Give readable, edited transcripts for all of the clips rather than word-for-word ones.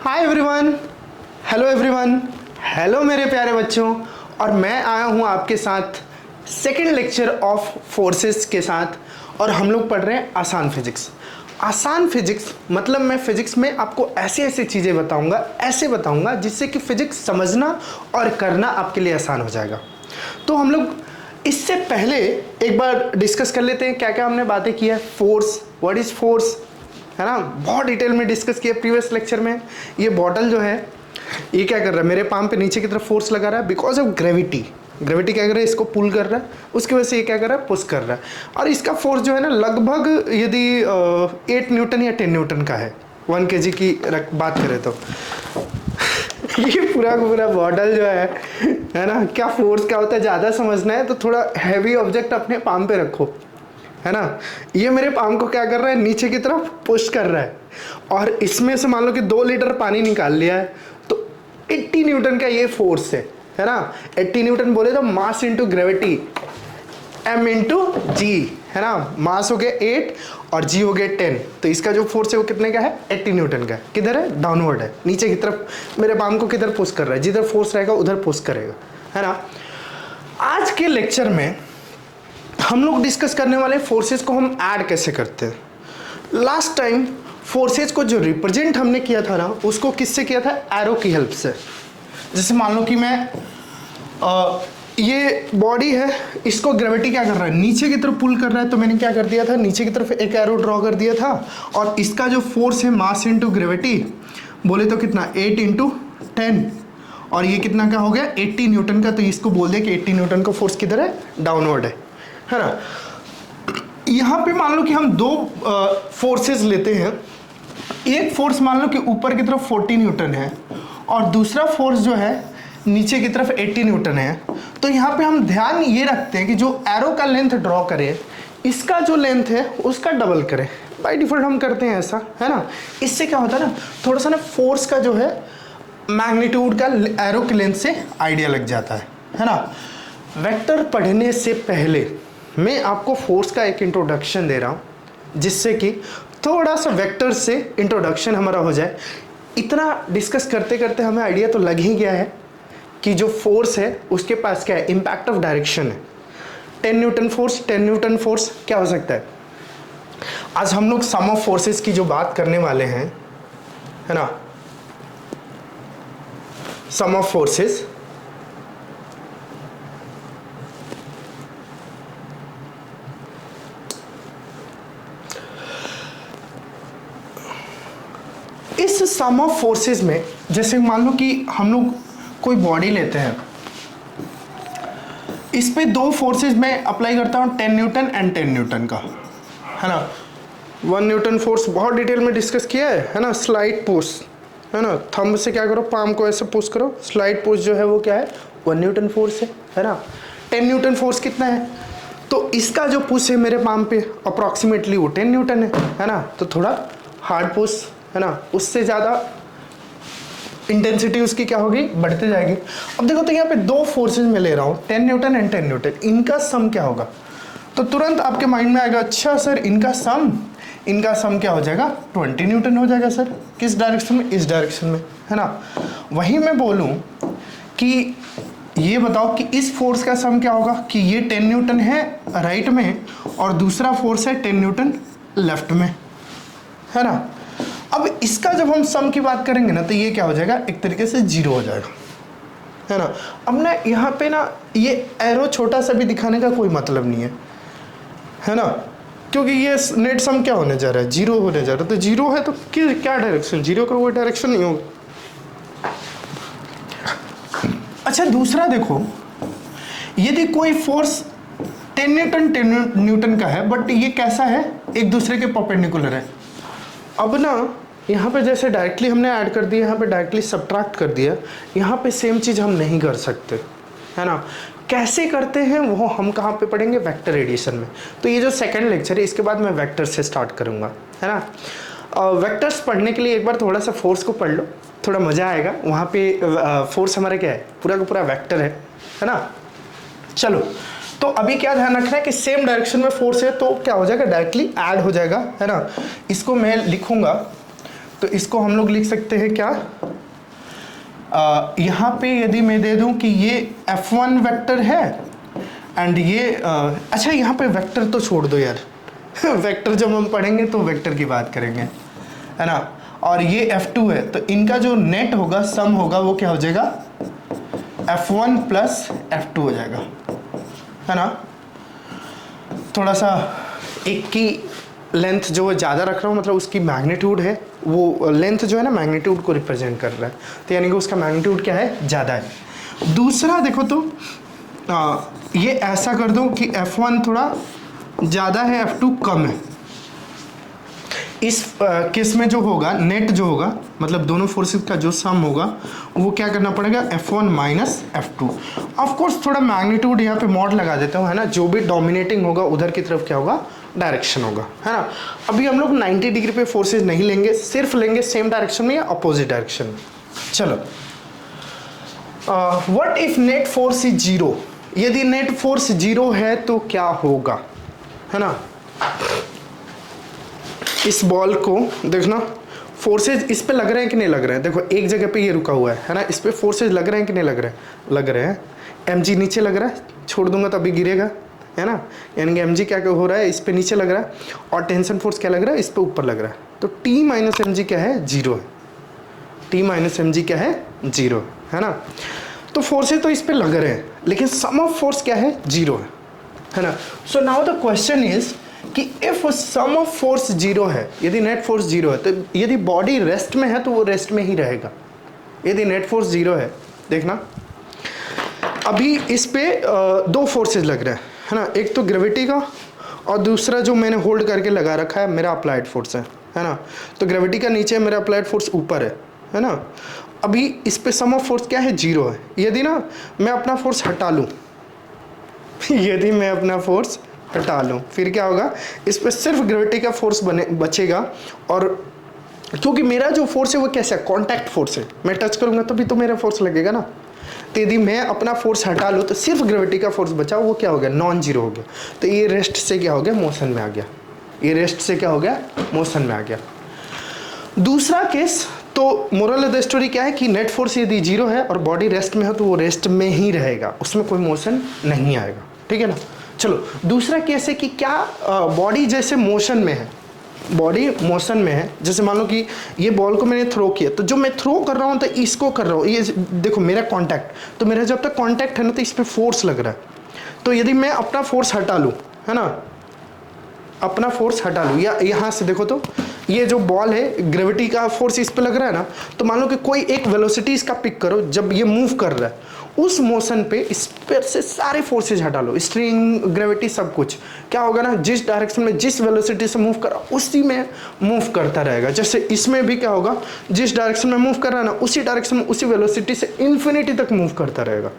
Hi everyone, hello everyone, hello मेरे प्यारे बच्चों। और मैं आया हूँ आपके साथ सेकंड लेक्चर ऑफ फोर्सेस के साथ, और हम लोग पढ़ रहे हैं आसान फिजिक्स। आसान फिजिक्स मतलब मैं फिजिक्स में आपको ऐसे ऐसे चीज़ें बताऊंगा, ऐसे बताऊंगा जिससे कि फिजिक्स समझना और करना आपके लिए आसान हो जाएगा। तो हम लोग इससे पहले एक बार डिस्कस कर लेते हैं क्या क्या हमने बातें की है। फोर्स, व्हाट इज फोर्स, है ना, बहुत डिटेल में डिस्कस किया प्रीवियस लेक्चर में। ये बॉटल जो है ये क्या कर रहा है, मेरे पाम पे नीचे की तरफ फोर्स लगा रहा है बिकॉज ऑफ ग्रेविटी। ग्रेविटी क्या कर रहा है, इसको पुल कर रहा है, उसकी वजह से ये क्या कर रहा है, पुश कर रहा है। और इसका फोर्स जो है ना लगभग यदि 8 न्यूटन या 10 न्यूटन का है 1 kg की बात करें तो। ये पूरा का पूरा बॉटल जो है ना, क्या फोर्स क्या होता है ज़्यादा समझना है तो थोड़ा हैवी ऑब्जेक्ट अपने पाम पे रखो, है ना। ये मेरे पाम को क्या कर रहा है, नीचे की तरफ पुश कर रहा है। और इसमें से मान लो कि 2 लीटर पानी निकाल लिया है तो 80 न्यूटन का ये फोर्स है ना। 80 न्यूटन बोले तो mass into gravity, m into G, है ना। मास हो गया 8 और g हो गया 10, तो इसका जो फोर्स है वो कितने का है, 80 न्यूटन का है। किधर है, डाउनवर्ड है, नीचे की तरफ मेरे पाम को किधर पुश कर रहा है, जिधर फोर्स रहेगा उधर पुश करेगा, है ना। आज के लेक्चर में हम लोग डिस्कस करने वाले फोर्सेस को हम ऐड कैसे करते हैं। लास्ट टाइम फोर्सेस को जो रिप्रेजेंट हमने किया था ना, उसको किससे किया था, एरो की हेल्प से। जैसे मान लो कि मैं ये बॉडी है, इसको ग्रेविटी क्या कर रहा है, नीचे की तरफ पुल कर रहा है, तो मैंने क्या कर दिया था, नीचे की तरफ एक एरो ड्रॉ कर दिया था। और इसका जो फोर्स है मास इंटू ग्रेविटी बोले तो कितना, 8 इंटू 10, और ये कितना का हो गया, 80 न्यूटन का। तो इसको बोल दिया कि 80 न्यूटन का फोर्स किधर है, डाउनवर्ड है ना। यहाँ पे मान लो कि हम 2 फोर्सेस लेते हैं। एक फोर्स मान लो कि ऊपर की तरफ 40 न्यूटन है और दूसरा फोर्स जो है नीचे की तरफ 80 न्यूटन है। तो यहाँ पे हम ध्यान ये रखते हैं कि जो एरो का लेंथ ड्रॉ करें, इसका जो लेंथ है उसका डबल करें। बाय डिफॉल्ट हम करते हैं ऐसा, है ना। इससे क्या होता है ना, थोड़ा सा ना फोर्स का जो है मैग्नीट्यूड का एरो की लेंथ से आइडिया लग जाता है ना। वेक्टर पढ़ने से पहले मैं आपको फोर्स का एक इंट्रोडक्शन दे रहा हूँ, जिससे कि थोड़ा सा वेक्टर से इंट्रोडक्शन हमारा हो जाए। इतना डिस्कस करते करते हमें आइडिया तो लग ही गया है कि जो फोर्स है उसके पास क्या है, इम्पैक्ट ऑफ डायरेक्शन है। 10 न्यूटन फोर्स, 10 न्यूटन फोर्स क्या हो सकता है। आज हम लोग सम ऑफ फोर्सेस की जो बात करने वाले हैं, है ना, सम ऑफ फोर्सेस। इस सम ऑफ फोर्सेस में जैसे मान लो कि हम लोग कोई बॉडी लेते हैं, इस पे 2 फोर्सेस मैं अप्लाई करता हूँ, 10 न्यूटन एंड 10 न्यूटन का, है ना। 1 न्यूटन फोर्स बहुत डिटेल में डिस्कस किया है ना। स्लाइड पुश, है ना, थंब से क्या करो, पाम को ऐसे पुश करो। स्लाइड पुश जो है वो क्या है, 1 न्यूटन फोर्स है ना। 10 न्यूटन फोर्स कितना है, तो इसका जो पुश है मेरे पाम पे अप्रॉक्सीमेटली वो 10 न्यूटन है ना। तो थोड़ा हार्ड पुश, है ना, उससे ज़्यादा इंटेंसिटी उसकी क्या होगी, बढ़ते जाएगी। अब देखो तो यहाँ पे 2 फोर्सेस में ले रहा हूँ, 10 न्यूटन एंड 10 न्यूटन, इनका सम क्या होगा। तो तुरंत आपके माइंड में आएगा, अच्छा सर इनका सम क्या हो जाएगा, 20 न्यूटन हो जाएगा सर। किस डायरेक्शन में, इस डायरेक्शन में, है ना। वहीं मैं बोलूँ कि ये बताओ कि इस फोर्स का सम क्या होगा, कि ये 10 न्यूटन है राइट में और दूसरा फोर्स है 10 न्यूटन लेफ्ट में, है ना। अब इसका जब हम सम की बात करेंगे ना, तो ये क्या हो जाएगा, एक तरीके से 0 हो जाएगा, है ना। अब ना यहाँ पे ना ये एरो छोटा सा भी दिखाने का कोई मतलब नहीं है ना, क्योंकि ये नेट सम क्या होने जा रहा है, 0 होने जा रहा है। तो 0 है तो क्या डायरेक्शन, 0 का कोई डायरेक्शन नहीं होगा। अच्छा दूसरा देखो, यदि कोई फोर्स 10 न्यूटन का है, बट ये कैसा है, एक दूसरे के परपेंडिकुलर है। अब ना यहाँ पे जैसे डायरेक्टली हमने ऐड कर दिया, यहाँ पे डायरेक्टली सब्ट्रैक्ट कर दिया, यहाँ पे सेम चीज़ हम नहीं कर सकते, है ना। कैसे करते हैं वो हम कहाँ पे पढ़ेंगे, वेक्टर एडिशन में। तो ये जो सेकंड लेक्चर है इसके बाद मैं वेक्टर से स्टार्ट करूँगा, है ना। वेक्टर्स पढ़ने के लिए एक बार थोड़ा सा फोर्स को पढ़ लो, थोड़ा मज़ा आएगा। वहाँ पे फोर्स हमारा क्या है, पूरा का पूरा वेक्टर है ना। चलो तो अभी क्या ध्यान रखना है कि सेम डायरेक्शन में फोर्स है तो क्या हो जाएगा, डायरेक्टली ऐड हो जाएगा, है ना। इसको मैं लिखूंगा तो इसको हम लोग लिख सकते हैं क्या, यहाँ पे यदि मैं दे दूं कि ये F1 वेक्टर है एंड ये अच्छा यहाँ पे वेक्टर तो छोड़ दो यार वेक्टर जब हम पढ़ेंगे तो वेक्टर की बात करेंगे, है ना। और ये F2 है, तो इनका जो नेट होगा, सम होगा, वो क्या हो जाएगा, F1 प्लस F2 हो जाएगा, है ना। थोड़ा सा एक की लेंथ जो है ज़्यादा रख रहा हूँ, मतलब उसकी मैग्नीट्यूड है, वो लेंथ जो है ना मैग्नीट्यूड को रिप्रेजेंट कर रहा है, तो यानी कि उसका मैग्नीट्यूड क्या है, ज़्यादा है। दूसरा देखो तो ये ऐसा कर दो कि F1 थोड़ा ज़्यादा है, F2 कम है। इस केस में जो होगा नेट जो होगा, मतलब दोनों फोर्सेस का जो सम होगा, वो क्या करना पड़ेगा, F1 minus F2। Of course थोड़ा मैग्नीट्यूड यहाँ पे मॉड लगा देता हूँ, है ना, जो भी डोमिनेटिंग होगा उधर की तरफ क्या होगा, डायरेक्शन होगा, है ना। अभी हम लोग 90 डिग्री पे फोर्सेस नहीं लेंगे, सिर्फ लेंगे सेम डायरेक्शन में या अपोजिट डायरेक्शन में। चलो, what if net force is zero, यदि नेट फोर्स जीरो है तो क्या होगा, है ना। इस बॉल को देखना, फोर्सेज इस पे लग रहे हैं कि नहीं लग रहे हैं, देखो एक जगह पे ये रुका हुआ है ना, इस पे फोर्सेज लग रहे हैं कि नहीं लग रहे हैं, लग रहे हैं। mg नीचे लग रहा है, छोड़ दूंगा तो अभी गिरेगा, है ना, यानी कि mg क्या हो रहा है, इस पे नीचे लग रहा है, और टेंशन फोर्स क्या लग रहा है, इस पे ऊपर लग रहा है, तो t माइनस एम क्या है, जीरो है। t माइनस एम क्या है, जीरो है ना। तो फोर्सेज तो इस पे लग रहे हैं, लेकिन सम ऑफ फोर्स क्या है, जीरो है ना। So now the question is कि if sum of force zero है, यदि नेट फोर्स जीरो है, तो यदि बॉडी रेस्ट में है तो वो रेस्ट में ही रहेगा। यदि नेट फोर्स जीरो है, देखना अभी इस पे दो फोर्सेस लग रहे हैं, है ना, एक तो ग्रेविटी का और दूसरा जो मैंने होल्ड करके लगा रखा है मेरा अप्लाइड फोर्स है ना। तो ग्रेविटी का नीचे मेरा अप्लाइड फोर्स ऊपर है ना। अभी इस पे सम ऑफ फोर्स क्या है, जीरो है। यदि ना मैं अपना फोर्स हटा लूँ यदि मैं अपना फोर्स हटा लूँ, फिर क्या होगा, इस पर सिर्फ ग्रेविटी का फोर्स बचेगा, और क्योंकि मेरा जो फोर्स है वो कैसा है, कॉन्टैक्ट फोर्स है, मैं टच करूँगा तभी तो मेरा फोर्स लगेगा ना। तो यदि मैं अपना फोर्स हटा लूँ तो सिर्फ ग्रेविटी का फोर्स बचा, वो क्या हो गया, नॉन जीरो हो गया। तो ये रेस्ट से क्या हो गया, मोशन में आ गया, ये रेस्ट से क्या हो गया, मोशन में आ गया। दूसरा केस, तो मोरल ऑफ द स्टोरी क्या है कि नेट फोर्स यदि जीरो है और बॉडी रेस्ट में हो तो वो रेस्ट में ही रहेगा, उसमें कोई मोशन नहीं आएगा, ठीक है ना। चलो, दूसरा केस है कि क्या बॉडी जैसे मोशन में है, बॉडी मोशन में है, जैसे मान लो कि ये बॉल को मैंने थ्रो किया, तो जो मैं थ्रो कर रहा हूँ तो इसको कर रहा हूँ, ये देखो मेरा कांटेक्ट, तो मेरा जब तक कांटेक्ट है ना तो इस पर फोर्स लग रहा है। तो यदि मैं अपना फोर्स हटा लूँ, है ना, अपना फोर्स हटा लूँ, या यहाँ से देखो तो ये जो बॉल है, ग्रेविटी का फोर्स इस पे लग रहा है ना, तो मान लो कि कोई एक वेलोसिटी इसका पिक करो, जब ये मूव कर रहा है उस मोशन पे इस पर से सारे फोर्सेज हटा लो, स्ट्रिंग, ग्रेविटी, सब कुछ, क्या होगा ना, जिस डायरेक्शन में जिस वेलोसिटी से मूव कर रहा उसी में मूव करता रहेगा। जैसे इसमें भी क्या होगा, जिस डायरेक्शन में मूव कर रहा है ना उसी डायरेक्शन में उसी वेलोसिटी से इन्फिनिटी तक मूव करता रहेगा,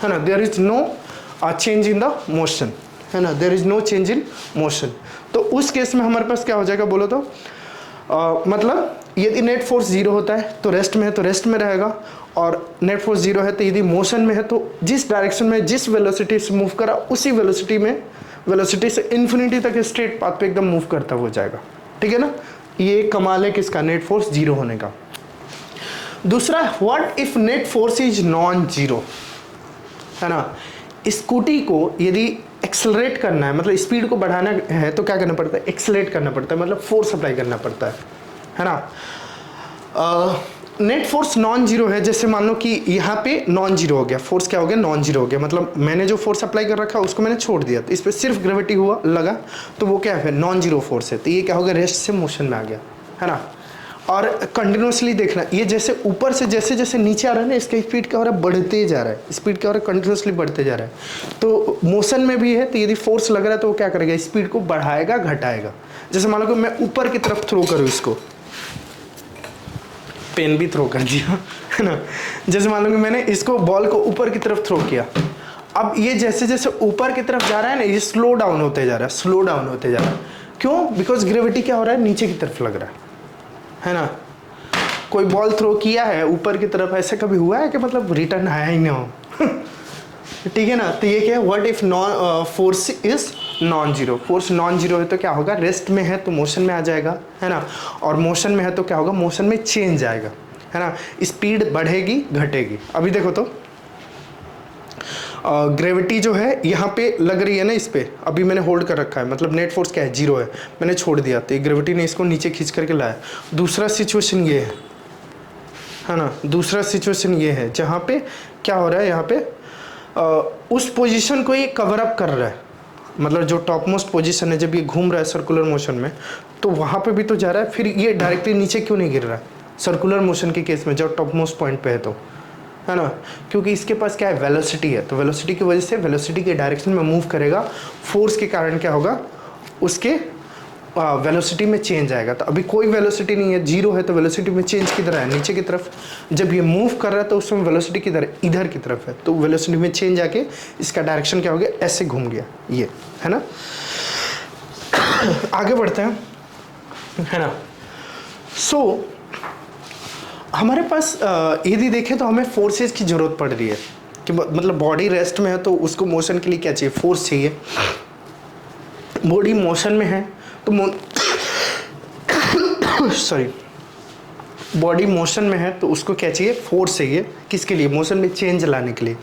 है ना। There is no change in the motion, है ना, there is no change in motion. तो उस केस में हमारे पास क्या हो जाएगा बोलो तो, मतलब यदि नेट फोर्स जीरो होता है तो रेस्ट में है तो रेस्ट में रहेगा, और नेट फोर्स जीरो है तो यदि मोशन में है तो जिस डायरेक्शन में जिस वेलोसिटी से मूव करा उसी वेलोसिटी से इन्फिनिटी तक स्ट्रेट पाथ पे एकदम मूव करता हो जाएगा, ठीक है ना। ये कमाल है किसका, नेट फोर्स जीरो होने का। दूसरा, what if net force is non zero, है ना। स्कूटी को यदि एक्सेलरेट करना है, मतलब स्पीड को बढ़ाना है, तो क्या करना पड़ता है, एक्सेलरेट करना पड़ता है, मतलब फोर्स अप्लाई करना पड़ता है ना। नेट फोर्स नॉन जीरो है, जैसे मान लो कि यहाँ पे नॉन जीरो हो गया, फोर्स क्या हो गया, नॉन जीरो हो गया, मतलब मैंने जो फोर्स अप्लाई कर रखा उसको मैंने छोड़ दिया, तो इस पर सिर्फ ग्रेविटी हुआ लगा, तो वो क्या है, नॉन जीरो फोर्स है, तो ये क्या हो गया, रेस्ट से मोशन में आ गया, है ना। और कंटिन्यूसली देखना, ये जैसे ऊपर से जैसे जैसे नीचे आ रहा है ना, इसका स्पीड क्या हो रहा है, बढ़ते जा रहा है, स्पीड क्या हो रहा है, कंटिन्यूसली बढ़ते जा रहा है। तो मोशन में भी है, तो यदि फोर्स लग रहा है तो वो क्या करेगा, स्पीड को बढ़ाएगा घटाएगा। जैसे मान लो कि मैं ऊपर की तरफ थ्रो करूँ इसको, पेन भी थ्रो कर दिया, है ना। जैसे मान लो कि मैंने इसको बॉल को ऊपर की तरफ थ्रो किया, अब ये जैसे जैसे ऊपर की तरफ जा रहा है ना, ये स्लो डाउन होते जा रहा है, स्लो डाउन होते जा रहा है। क्यों, बिकॉज ग्रेविटी क्या हो रहा है, नीचे की तरफ लग रहा है ना। कोई बॉल थ्रो किया है ऊपर की तरफ, ऐसा कभी हुआ है कि मतलब रिटर्न आया ही ना हो ठीक है ना। तो ये क्या है, what if non force is non zero. Force non zero है तो क्या होगा, रेस्ट में है तो मोशन में आ जाएगा, है ना, और मोशन में है तो क्या होगा, मोशन में चेंज आएगा, है ना, स्पीड बढ़ेगी घटेगी। अभी देखो तो ग्रेविटी जो है यहाँ पे लग रही है ना इस पे, अभी मैंने होल्ड कर रखा है, मतलब नेट फोर्स क्या है, जीरो है, मैंने छोड़ दिया तो ग्रेविटी ने इसको नीचे खींच करके लाया। दूसरा सिचुएशन ये है ना, दूसरा सिचुएशन ये है जहाँ पे क्या हो रहा है, यहाँ पे उस पोजीशन को ये कवर अप कर रहा है, मतलब जो टॉप मोस्ट पोजीशन है जब ये घूम रहा है सर्कुलर मोशन में तो वहाँ पे भी तो जा रहा है, फिर ये डायरेक्टली नीचे क्यों नहीं गिर रहा है सर्कुलर मोशन के केस में जब टॉप मोस्ट पॉइंट पे है तो, है ना, क्योंकि इसके पास क्या है, वेलोसिटी है, तो वेलोसिटी की वजह से वेलोसिटी के डायरेक्शन में मूव करेगा, फोर्स के कारण क्या होगा, उसके वेलोसिटी में चेंज आएगा। तो अभी कोई वेलोसिटी नहीं है, जीरो है, तो वेलोसिटी में चेंज किधर है, नीचे की तरफ। जब ये मूव कर रहा है तो उसमें वेलोसिटी किधर है, इधर की तरफ है, तो वेलोसिटी में चेंज आके इसका डायरेक्शन क्या हो गया, ऐसे घूम गया, ये है ना। आगे बढ़ते हैं, है ना। सो हमारे पास यदि देखें तो हमें फोर्सेस की ज़रूरत पड़ रही है कि मतलब बॉडी रेस्ट में है तो उसको मोशन के लिए क्या चाहिए, फोर्स चाहिए। बॉडी मोशन में है तो सॉरी, बॉडी मोशन में है तो उसको क्या चाहिए, फोर्स चाहिए। किसके लिए, मोशन में चेंज लाने के लिए,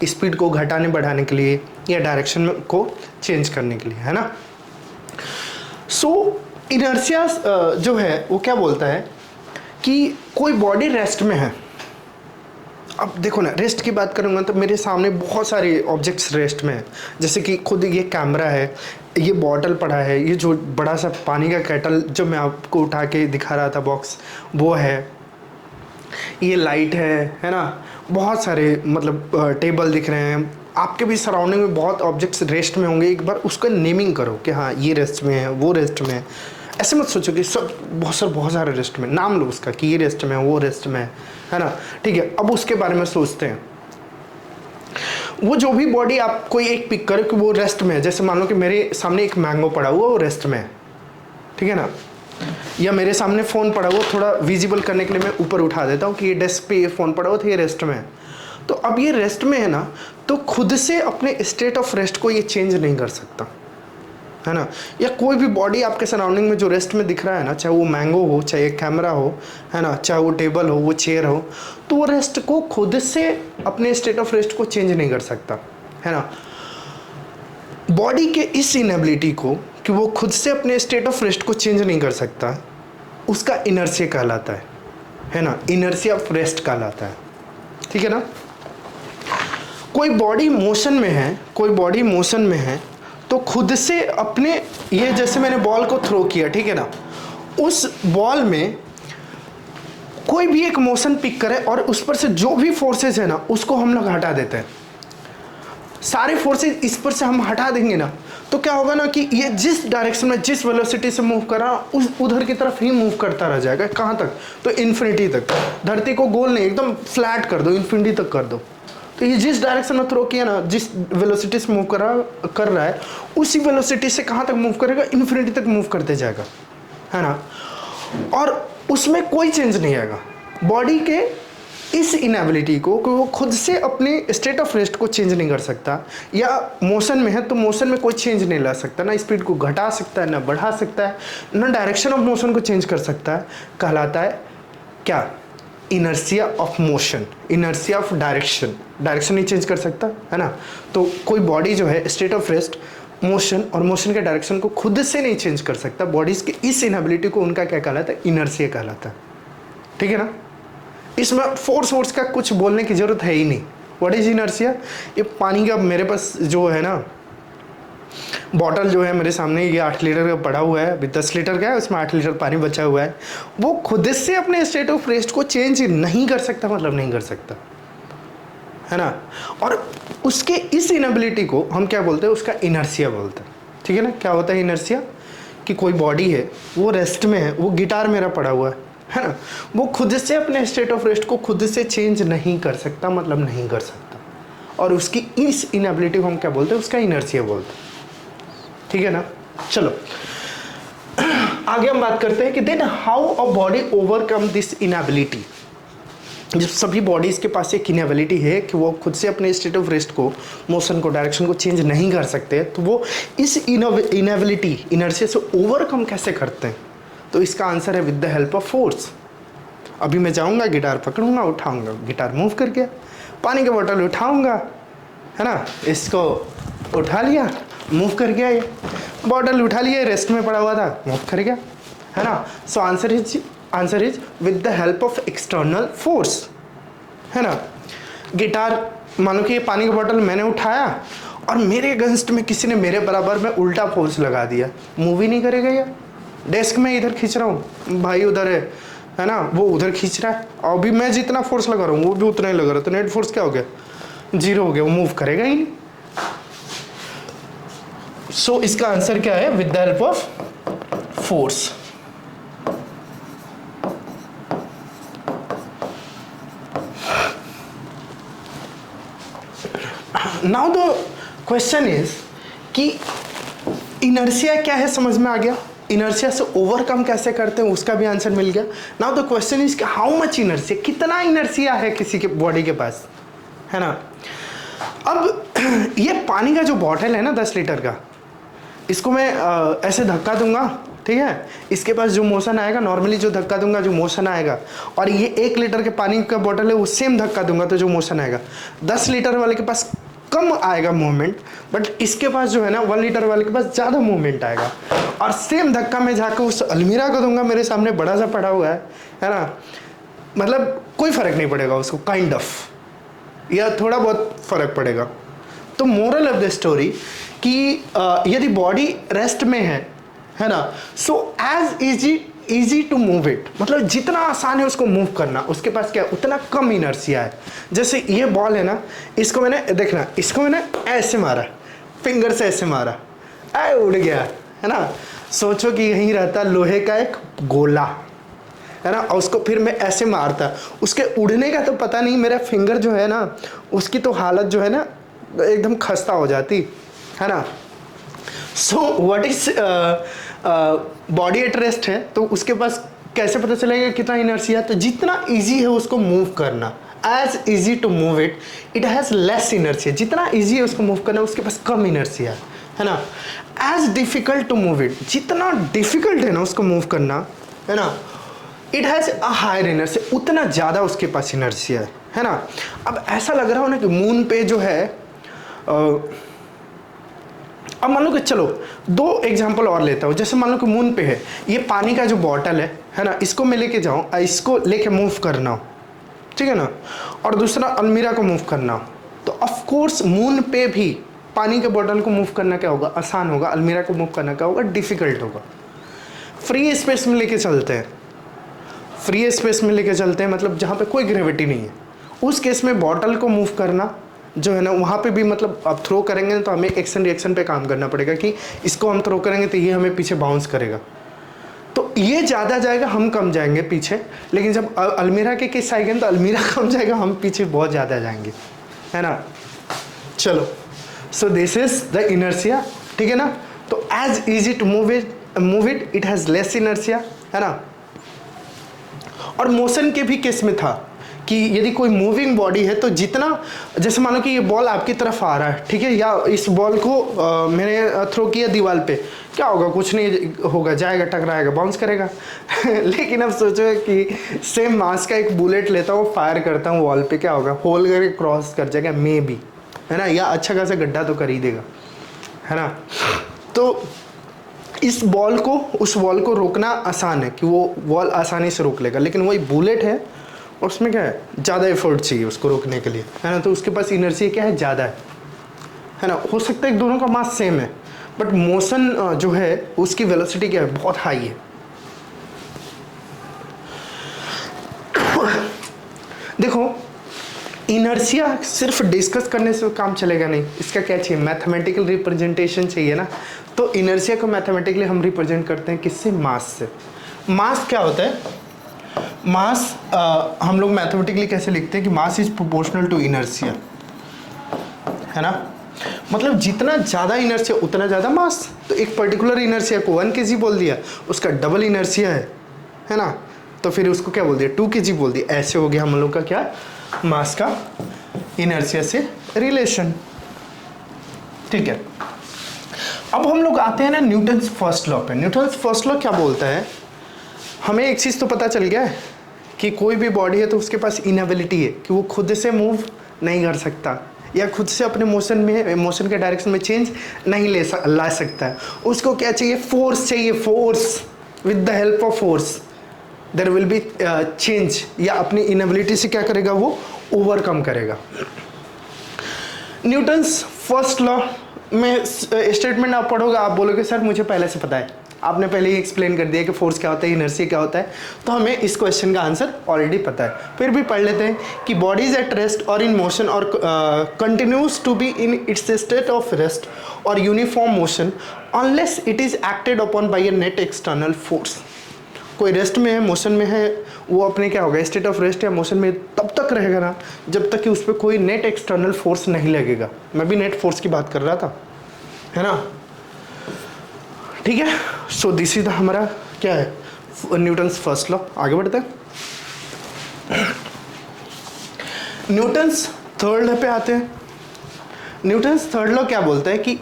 स्पीड को घटाने बढ़ाने के लिए या डायरेक्शन को चेंज करने के लिए, है ना। सो इनर्शिया जो है वो क्या बोलता है कि कोई बॉडी रेस्ट में है। अब देखो ना, रेस्ट की बात करूँगा तो मेरे सामने बहुत सारे ऑब्जेक्ट्स रेस्ट में है, जैसे कि खुद ये कैमरा है, ये बॉटल पड़ा है, ये जो बड़ा सा पानी का केटल जो मैं आपको उठा के दिखा रहा था बॉक्स, वो है, ये लाइट है ना, बहुत सारे मतलब टेबल दिख रहे हैं। आपके भी सराउंडिंग में बहुत ऑब्जेक्ट्स रेस्ट में होंगे, एक बार उसका नेमिंग करो कि हाँ ये रेस्ट में है, वो रेस्ट में है। ऐसे मत सोचो कि सब बहुत सारे रेस्ट में, नाम लो उसका कि ये रेस्ट में है, वो रेस्ट में है ना, ठीक है। अब उसके बारे में सोचते हैं, वो जो भी बॉडी आप कोई एक पिक करो कि वो रेस्ट में है, जैसे मान लो कि मेरे सामने एक मैंगो पड़ा हुआ वो रेस्ट में है, ठीक है ना, या मेरे सामने फ़ोन पड़ा हुआ, थोड़ा विजिबल करने के लिए मैं ऊपर उठा देता हूँ कि ये डेस्क पे ये फ़ोन पड़ा हुआ था, ये रेस्ट में है। तो अब ये रेस्ट में है ना, तो खुद से अपने स्टेट ऑफ रेस्ट को ये चेंज नहीं कर सकता, है ना। या कोई भी बॉडी आपके सराउंडिंग में जो रेस्ट में दिख रहा है ना, चाहे वो मैंगो हो, चाहे कैमरा हो, है ना, चाहे वो टेबल हो, वो चेयर हो, तो वो रेस्ट को खुद से अपने स्टेट ऑफ रेस्ट को चेंज नहीं कर सकता, है ना। बॉडी के इस इनएबिलिटी को कि वो खुद से अपने स्टेट ऑफ रेस्ट को चेंज नहीं कर सकता, उसका इनर्शिया कहलाता है ना, इनर्शिया ऑफ रेस्ट कहलाता है, ठीक है ना। कोई बॉडी मोशन में है, कोई बॉडी मोशन में है तो खुद से अपने, ये जैसे मैंने बॉल को थ्रो किया, ठीक है ना, उस बॉल में कोई भी एक मोशन पिक करे और उस पर से जो भी फोर्सेस है ना उसको हम लोग हटा देते हैं। सारे फोर्सेस इस पर से हम हटा देंगे ना तो क्या होगा ना कि ये जिस डायरेक्शन में जिस वेलोसिटी से मूव कर रहा उस उधर की तरफ ही मूव करता रह जाएगा। कहाँ तक, तो इन्फिनिटी तक। धरती को गोल नहीं, एकदम फ्लैट कर दो, इन्फिनिटी तक कर दो। तो ये जिस डायरेक्शन में थ्रो किया ना, जिस वेलोसिटी से मूव कर रहा है उसी वेलोसिटी से कहाँ तक मूव करेगा, इन्फिनिटी तक मूव करते जाएगा, है ना। और उसमें कोई चेंज नहीं आएगा। बॉडी के इस इनएबिलिटी को कि वो खुद से अपने स्टेट ऑफ रेस्ट को चेंज नहीं कर सकता, या मोशन में है तो मोशन में कोई चेंज नहीं ला सकता, ना स्पीड को घटा सकता है, ना बढ़ा सकता है, ना डायरेक्शन ऑफ मोशन को चेंज कर सकता है, कहलाता है क्या, inertia of motion, inertia of direction. Direction नहीं चेंज कर सकता, है ना। तो कोई बॉडी जो है स्टेट ऑफ रेस्ट, मोशन और मोशन के डायरेक्शन को खुद से नहीं चेंज कर सकता। बॉडीज़ के इस इनएबिलिटी को उनका क्या कहलाता है, इनर्शिया कहलाता है, ठीक है ना। इसमें फोर्स का कुछ बोलने की ज़रूरत है ही नहीं। व्हाट इज इनर्शिया, ये पानी का मेरे पास जो है ना बॉटल जो है मेरे सामने, ये 8 लीटर का पड़ा हुआ है, अभी 10 लीटर का है, उसमें 8 लीटर पानी बचा हुआ है, वो खुद से अपने स्टेट ऑफ रेस्ट को चेंज नहीं कर सकता, मतलब नहीं कर सकता, है ना। और उसके इस इनएबिलिटी को हम क्या बोलते हैं, उसका इनर्शिया बोलते हैं, ठीक है ना। क्या होता है इनर्शिया, कि कोई बॉडी है वो रेस्ट में है, वो गिटार मेरा पड़ा हुआ है ना, वो खुद से अपने स्टेट ऑफ रेस्ट को खुद से चेंज नहीं कर सकता, मतलब नहीं कर सकता, और उसकी इस इनएबिलिटी को हम क्या बोलते हैं, उसका इनर्शिया बोलते हैं, ठीक है ना। चलो आगे हम बात करते हैं कि then how a body overcome this inability. जब सभी बॉडीज़ के पास एक इनेबिलिटी है कि वो खुद से अपने स्टेट ऑफ रेस्ट को, मोशन को, डायरेक्शन को चेंज नहीं कर सकते, तो वो इस इनेबिलिटी, इनर्शिया से ओवरकम कैसे करते हैं? तो इसका आंसर है with the help of force. अभी मैं जाऊंगा, गिटार पकड़ूंगा, उठाऊंगा, गिटार मूव कर गया। पानी का बोतल उठाऊंगा, है ना, इसको उठा लिया, मूव कर गया। ये बॉटल उठा लिया, रेस्ट में पड़ा हुआ था, मूव कर गया, है ना। So answer is with the help of external force, है ना। गिटार, मानो कि ये पानी का बॉटल मैंने उठाया और मेरे अगेंस्ट में किसी ने मेरे बराबर में उल्टा फोर्स लगा दिया, मूव ही नहीं करेगा ये। डेस्क में इधर खींच रहा हूँ, भाई उधर है ना, वो उधर खींच रहा है, और अभी मैं जितना फोर्स लगा रहा हूँ वो भी उतना ही लग रहा है, तो नेट फोर्स क्या हो गया? 0 हो गया, वो मूव करेगा ही नहीं। सो इसका आंसर क्या है? With the help of force. Now the question is कि इनर्शिया क्या है, समझ में आ गया। इनर्शिया से ओवरकम कैसे करते हैं उसका भी आंसर मिल गया। Now the question is how much inertia, कितना इनर्शिया है किसी के बॉडी के पास, है ना। अब ये पानी का जो बॉटल है ना 10 लीटर का, इसको मैं ऐसे धक्का दूंगा, ठीक है, इसके पास जो मोशन आएगा, नॉर्मली जो धक्का दूंगा जो मोशन आएगा, और ये 1 लीटर के पानी का बॉटल है वो सेम धक्का दूंगा तो जो मोशन आएगा, 10 लीटर वाले के पास कम आएगा मूवमेंट, बट इसके पास जो है ना 1 लीटर वाले के पास ज़्यादा मूवमेंट आएगा। और सेम धक्का मैं जाकर उस अलमीरा को दूंगा, मेरे सामने बड़ा सा पड़ा हुआ है ना, मतलब कोई फ़र्क नहीं पड़ेगा उसको, काइंड ऑफ, या थोड़ा बहुत फ़र्क पड़ेगा। तो मोरल ऑफ द स्टोरी कि यदि बॉडी रेस्ट में है ना, so as easy to move it, मतलब जितना आसान है उसको मूव करना, उसके पास क्या उतना कम इनर्शिया है। जैसे ये बॉल है ना, इसको मैंने देखना, इसको मैंने ऐसे मारा, फिंगर से ऐसे मारा, उड़ गया, है ना। सोचो कि यहीं रहता लोहे का एक गोला, है ना, और उसको फिर मैं ऐसे मारता, उसके उड़ने का तो पता नहीं, मेरा फिंगर जो है ना उसकी तो हालत जो है ना एकदम खस्ता हो जाती, है ना। So what is body at rest है, तो उसके पास कैसे पता चलेगा कितना इनर्शिया? तो जितना इजी है उसको मूव करना, as easy to move it, it has less inertia. जितना इजी है उसको मूव करना, उसके पास कम इनर्शिया है ना। As difficult to move it, जितना डिफिकल्ट है ना उसको मूव करना, है ना, it has a higher inertia, उतना ज़्यादा उसके पास इनर्शिया है ना। अब ऐसा लग रहा हो ना कि मून पे जो है, अब मान लो कि चलो 2 एग्जाम्पल और लेता हूँ। जैसे मान लो कि मून पे है, ये पानी का जो बॉटल है ना, इसको मैं लेके जाऊँ, इसको लेके मूव करना हो, ठीक है ना, और दूसरा अलमीरा को मूव करना हो, तो ऑफ कोर्स मून पे भी पानी के बॉटल को मूव करना क्या होगा? आसान होगा। अलमीरा को मूव करना क्या होगा? डिफ़िकल्ट होगा। फ्री स्पेस में लेके चलते हैं, फ्री स्पेस में लेके चलते हैं, मतलब जहाँ पे कोई ग्रेविटी नहीं है, उस केस में बॉटल को मूव करना जो है ना, वहाँ पे भी मतलब अब थ्रो करेंगे तो हमें एक्शन रिएक्शन पे काम करना पड़ेगा कि इसको हम थ्रो करेंगे तो ये हमें पीछे बाउंस करेगा, तो ये ज़्यादा जाएगा, हम कम जाएंगे पीछे। लेकिन जब अलमीरा के केस आएंगे तो अलमीरा कम जाएगा, हम पीछे बहुत ज़्यादा जाएंगे, है ना। चलो, so this is the inertia, ठीक है ना। तो as easy to move it, it has less inertia, है ना। और मोशन के भी केस में था कि यदि कोई मूविंग बॉडी है तो जितना, जैसे मानो कि ये बॉल आपकी तरफ आ रहा है, ठीक है, या इस बॉल को मैंने थ्रो किया दीवार पे, क्या होगा? कुछ नहीं होगा, जाएगा, टकराएगा, बाउंस करेगा। लेकिन अब सोचो कि सेम मास का एक बुलेट लेता हूँ, फायर करता हूँ वॉल पे, क्या होगा? होल करके क्रॉस कर जाएगा, मे बी, है ना, या अच्छा खासा गड्ढा तो कर ही देगा, है ना। तो इस बॉल को, उस बॉल को रोकना आसान है कि वो बॉल आसानी से रोक लेगा, लेकिन वही बुलेट है, उसमें क्या है? ज़्यादा एफर्ट चाहिए उसको रोकने के लिए, है ना। तो उसके पास इनर्शिया क्या है? ज़्यादा है ना। हो सकता है कि दोनों का मास सेम है, बट मोशन जो है उसकी वेलोसिटी क्या है? बहुत हाई है। देखो, इनर्शिया सिर्फ डिस्कस करने से काम चलेगा नहीं, इसका क्या चाहिए? मैथमेटिकल रिप्रेजेंटेशन चाहिए ना। तो इनर्शिया को मैथमेटिकली हम रिप्रेजेंट करते हैं किससे? मास से। मास क्या होता है? मास हम लोग मैथमेटिकली कैसे लिखते हैं कि mass is proportional to inertia, है ना। मतलब जितना ज़्यादा इनर्शिया उतना ज़्यादा मास। तो एक पर्टिकुलर इनर्शिया को 1 kg बोल दिया, उसका डबल इनर्शिया है ना। तो फिर उसको क्या बोल दिया 2 kg बोल दिया। ऐसे हो गया हम लोग का क्या मास का इनर्शिया से रिलेशन। ठीक है, अब हम लोग आते हैं ना न्यूटन्स फर्स्ट लॉ पे। न्यूटन्स फर्स्ट लॉ क्या बोलता है, हमें एक चीज़ तो पता चल गया है कि कोई भी बॉडी है तो उसके पास इनएबिलिटी है कि वो खुद से मूव नहीं कर सकता या खुद से अपने मोशन के डायरेक्शन में चेंज नहीं ला सकता है। उसको क्या चाहिए, फोर्स चाहिए, force. With the help of force there will be change, या अपनी इनएबिलिटी से क्या करेगा, वो ओवरकम करेगा। न्यूटन्स फर्स्ट लॉ में स्टेटमेंट आप पढ़ोगे, आप बोलोगे सर मुझे पहले से पता है, आपने पहले ही एक्सप्लेन कर दिया कि फोर्स क्या होता है, इनर्शिया क्या होता है, तो हमें इस क्वेश्चन का आंसर ऑलरेडी पता है। फिर भी पढ़ लेते हैं कि बॉडीज एट रेस्ट और इन मोशन और continues to be in its state of rest और uniform motion unless it is acted upon by a net external force. कोई रेस्ट में है, मोशन में है, वो अपने क्या होगा, स्टेट ऑफ रेस्ट या मोशन में तब तक रहेगा ना जब तक कि उस पर कोई नेट एक्सटर्नल फोर्स नहीं लगेगा। मैं भी नेट फोर्स की बात कर रहा था, है ना। ठीक है, सो दिस इज हमारा क्या है न्यूटन्स फर्स्ट लॉ। आगे बढ़ते हैं, न्यूटन्स थर्ड लॉ पे आते हैं। न्यूटन्स थर्ड लॉ क्या बोलता है कि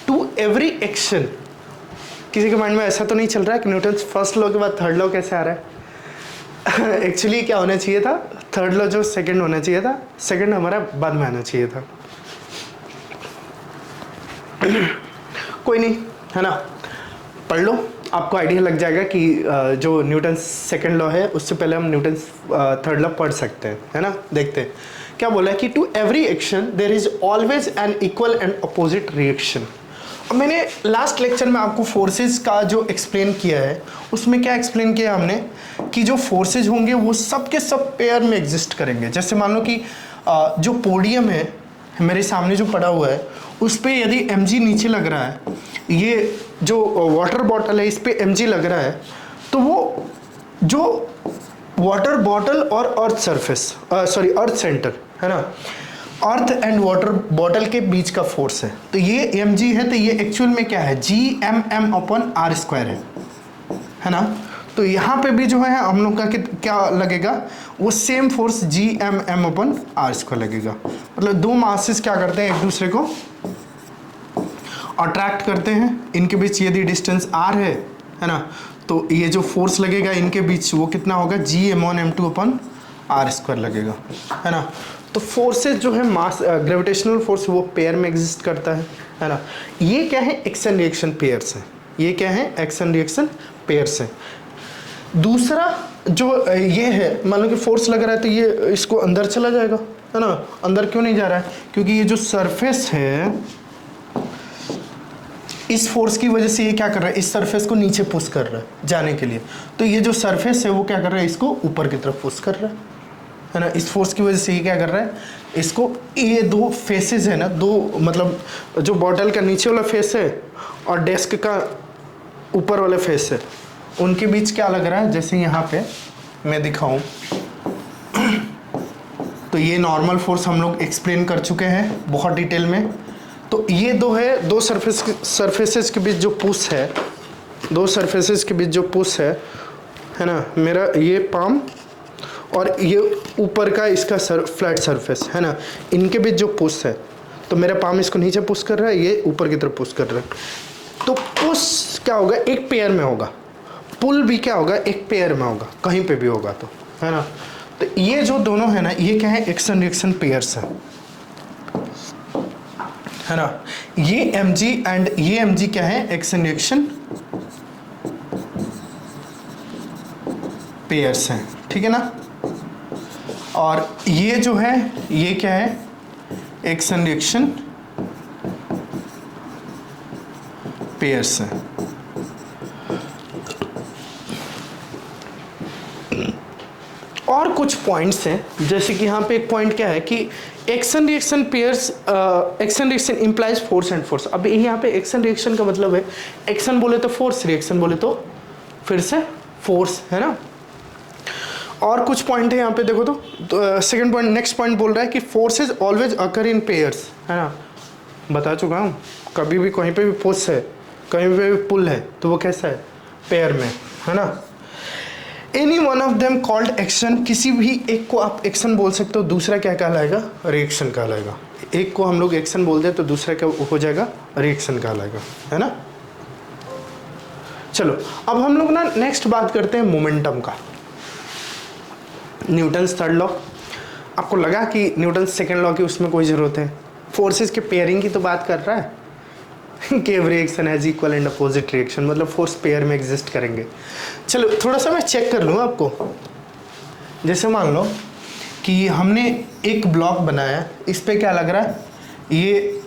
टू एवरी एक्शन, किसी के माइंड में ऐसा तो नहीं चल रहा है कि न्यूटन्स फर्स्ट लॉ के बाद थर्ड लॉ कैसे आ रहा है। एक्चुअली क्या होना चाहिए था, थर्ड लॉ जो सेकंड होना चाहिए था, सेकंड हमारा बाद में आना चाहिए था। कोई नहीं, है ना, पढ़ लो, आपको आइडिया लग जाएगा कि जो न्यूटन्स सेकंड लॉ है उससे पहले हम न्यूटन्स थर्ड लॉ पढ़ सकते हैं, है ना। देखते हैं क्या बोला है कि to every action there is always an equal and opposite reaction. अब मैंने लास्ट लेक्चर में आपको फोर्सेस का जो एक्सप्लेन किया है उसमें क्या एक्सप्लेन किया हमने कि जो फोर्सेज होंगे वो सब के सब पेयर में एग्जिस्ट करेंगे। जैसे मान लो कि जो पोडियम है मेरे सामने जो पड़ा हुआ है उस पर यदि mg नीचे लग रहा है, ये जो वाटर बॉटल है इस पर mg लग रहा है, तो वो जो वाटर बॉटल और अर्थ सरफेस अर्थ सेंटर है ना, अर्थ एंड वाटर बॉटल के बीच का फोर्स है। तो ये mg है, तो ये एक्चुअल में क्या है, Gmm/r² है ना। तो यहाँ पे भी जो है हम लोग का क्या लगेगा, वो सेम फोर्स Gmm/r² लगेगा। मतलब दो मासेस क्या करते हैं, एक दूसरे को अट्रैक्ट करते हैं, इनके बीच यदि डिस्टेंस r है ना, तो ये जो फोर्स लगेगा इनके बीच वो कितना होगा, Gm1m2/r² लगेगा, है ना। तो फोर्सेस जो है मास ग्रेविटेशनल फोर्स वो पेयर में एग्जिस्ट करता है ना। ये क्या है, एक्शन रिएक्शन पेयर्स है। ये क्या है, एक्शन रिएक्शन पेयर्स है। दूसरा जो ये है, मान लो कि फोर्स लग रहा है तो ये इसको अंदर चला जाएगा, है ना। अंदर क्यों नहीं जा रहा है, क्योंकि ये जो सरफेस है इस फोर्स की वजह से ये क्या कर रहा है, इस सरफेस को नीचे पुश कर रहा है जाने के लिए। तो ये जो सरफेस है वो क्या कर रहा है, इसको ऊपर की तरफ पुश कर रहा है ना। इस फोर्स की वजह से ये क्या कर रहा है, इसको, ये दो फेसेस है ना, दो मतलब जो बॉटल का नीचे वाला फेस है और डेस्क का ऊपर वाला फेस है, उनके बीच क्या लग रहा है, जैसे यहाँ पे मैं दिखाऊं तो ये नॉर्मल फोर्स हम लोग एक्सप्लेन कर चुके हैं बहुत डिटेल में। तो ये दो है, दो सरफेसेस के बीच जो पुश है, दो सरफेसेस के बीच जो पुश है ना, मेरा ये पाम और ये ऊपर का इसका फ्लैट सरफेस है ना, इनके बीच जो पुश है, तो मेरा पाम इसको नीचे पुश कर रहा है, ये ऊपर की तरफ पुश कर रहा है। तो पुश क्या होगा, एक पेयर में होगा, पुल भी क्या होगा, एक पेयर में होगा, कहीं पे भी होगा, तो है ना। तो ये जो दोनों है ना, ये क्या है, एक्शन रिएक्शन पेयर्स है ना। ये mg एंड ये mg क्या है, एक्शन रिएक्शन पेयर्स हैं, ठीक है ना। और ये जो है ये क्या है, एक्शन रिएक्शन पेयर्स हैं। और कुछ पॉइंट्स हैं, जैसे कि यहाँ पे एक पॉइंट क्या है कि action reaction pairs, action reaction implies force and force. अब यहाँ पे एक्शन रिएक्शन का मतलब है, एक्शन बोले तो फोर्स, रिएक्शन बोले तो फिर से फोर्स, है ना। और कुछ पॉइंट है यहाँ पे देखो, तो सेकंड पॉइंट, नेक्स्ट पॉइंट बोल रहा है कि फोर्सेज ऑलवेज अकर इन पेयर्स, है ना। बता चुका हूँ, कभी भी कहीं पे भी पुश है, कहीं पे भी पुल है, तो वो कैसा है, पेयर में, है ना। Any one of them called action, किसी भी एक को आप एक्शन बोल सकते हो, दूसरा क्या कहलाएगा, रिएक्शन कहलाएगा। एक को हम लोग एक्शन बोल दे तो दूसरा क्या हो जाएगा, रिएक्शन कहलाएगा, है ना। चलो अब हम लोग ना नेक्स्ट बात करते हैं मोमेंटम का। न्यूटन्स थर्ड लॉ, आपको लगा कि न्यूटन सेकेंड लॉ की उसमें कोई ज़रूरत है, फोर्सेस के पेयरिंग की तो बात कर रहा है कि every action has equal and opposite reaction, मतलब फोर्स पेयर में एग्जिस्ट करेंगे। चलो थोड़ा सा मैं चेक कर लूँ आपको। जैसे मान लो कि हमने एक ब्लॉक बनाया, इस पे क्या लग रहा है, ये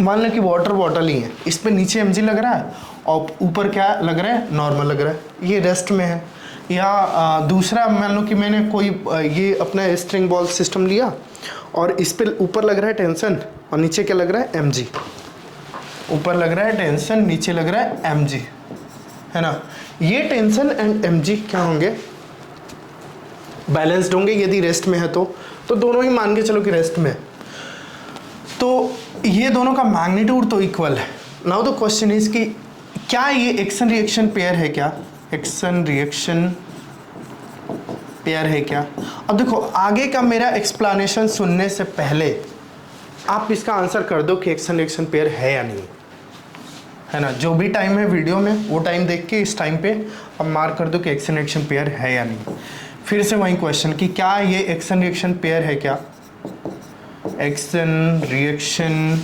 मान लो कि वाटर बॉटल ही है, इस पे नीचे mg लग रहा है और ऊपर क्या लग रहा है, नॉर्मल लग रहा है, ये रेस्ट में है। या दूसरा मान लो कि मैंने कोई ये अपना स्ट्रिंग बॉल सिस्टम लिया और इस पे ऊपर लग रहा है टेंशन और नीचे क्या लग रहा है, mg। ऊपर लग रहा है टेंशन, नीचे लग रहा है mg, है ना। ये टेंशन एंड mg क्या होंगे, बैलेंस्ड होंगे यदि रेस्ट में है तो दोनों ही मान के चलो कि रेस्ट में है, तो ये दोनों का मैग्नीट्यूड तो इक्वल है। नाउ द क्वेश्चन इज कि क्या ये एक्शन रिएक्शन पेयर है, क्या एक्शन रिएक्शन पेयर है क्या। अब देखो आगे का मेरा एक्सप्लेनेशन सुनने से पहले आप इसका आंसर कर दो कि एक्शन रिएक्शन पेयर है या नहीं, है ना। जो भी टाइम है वीडियो में वो टाइम देख के इस टाइम पे अब मार्क कर दो कि एक्शन रिएक्शन पेयर है या नहीं। फिर से वही क्वेश्चन कि क्या ये एक्शन रिएक्शन पेयर है क्या, एक्शन रिएक्शन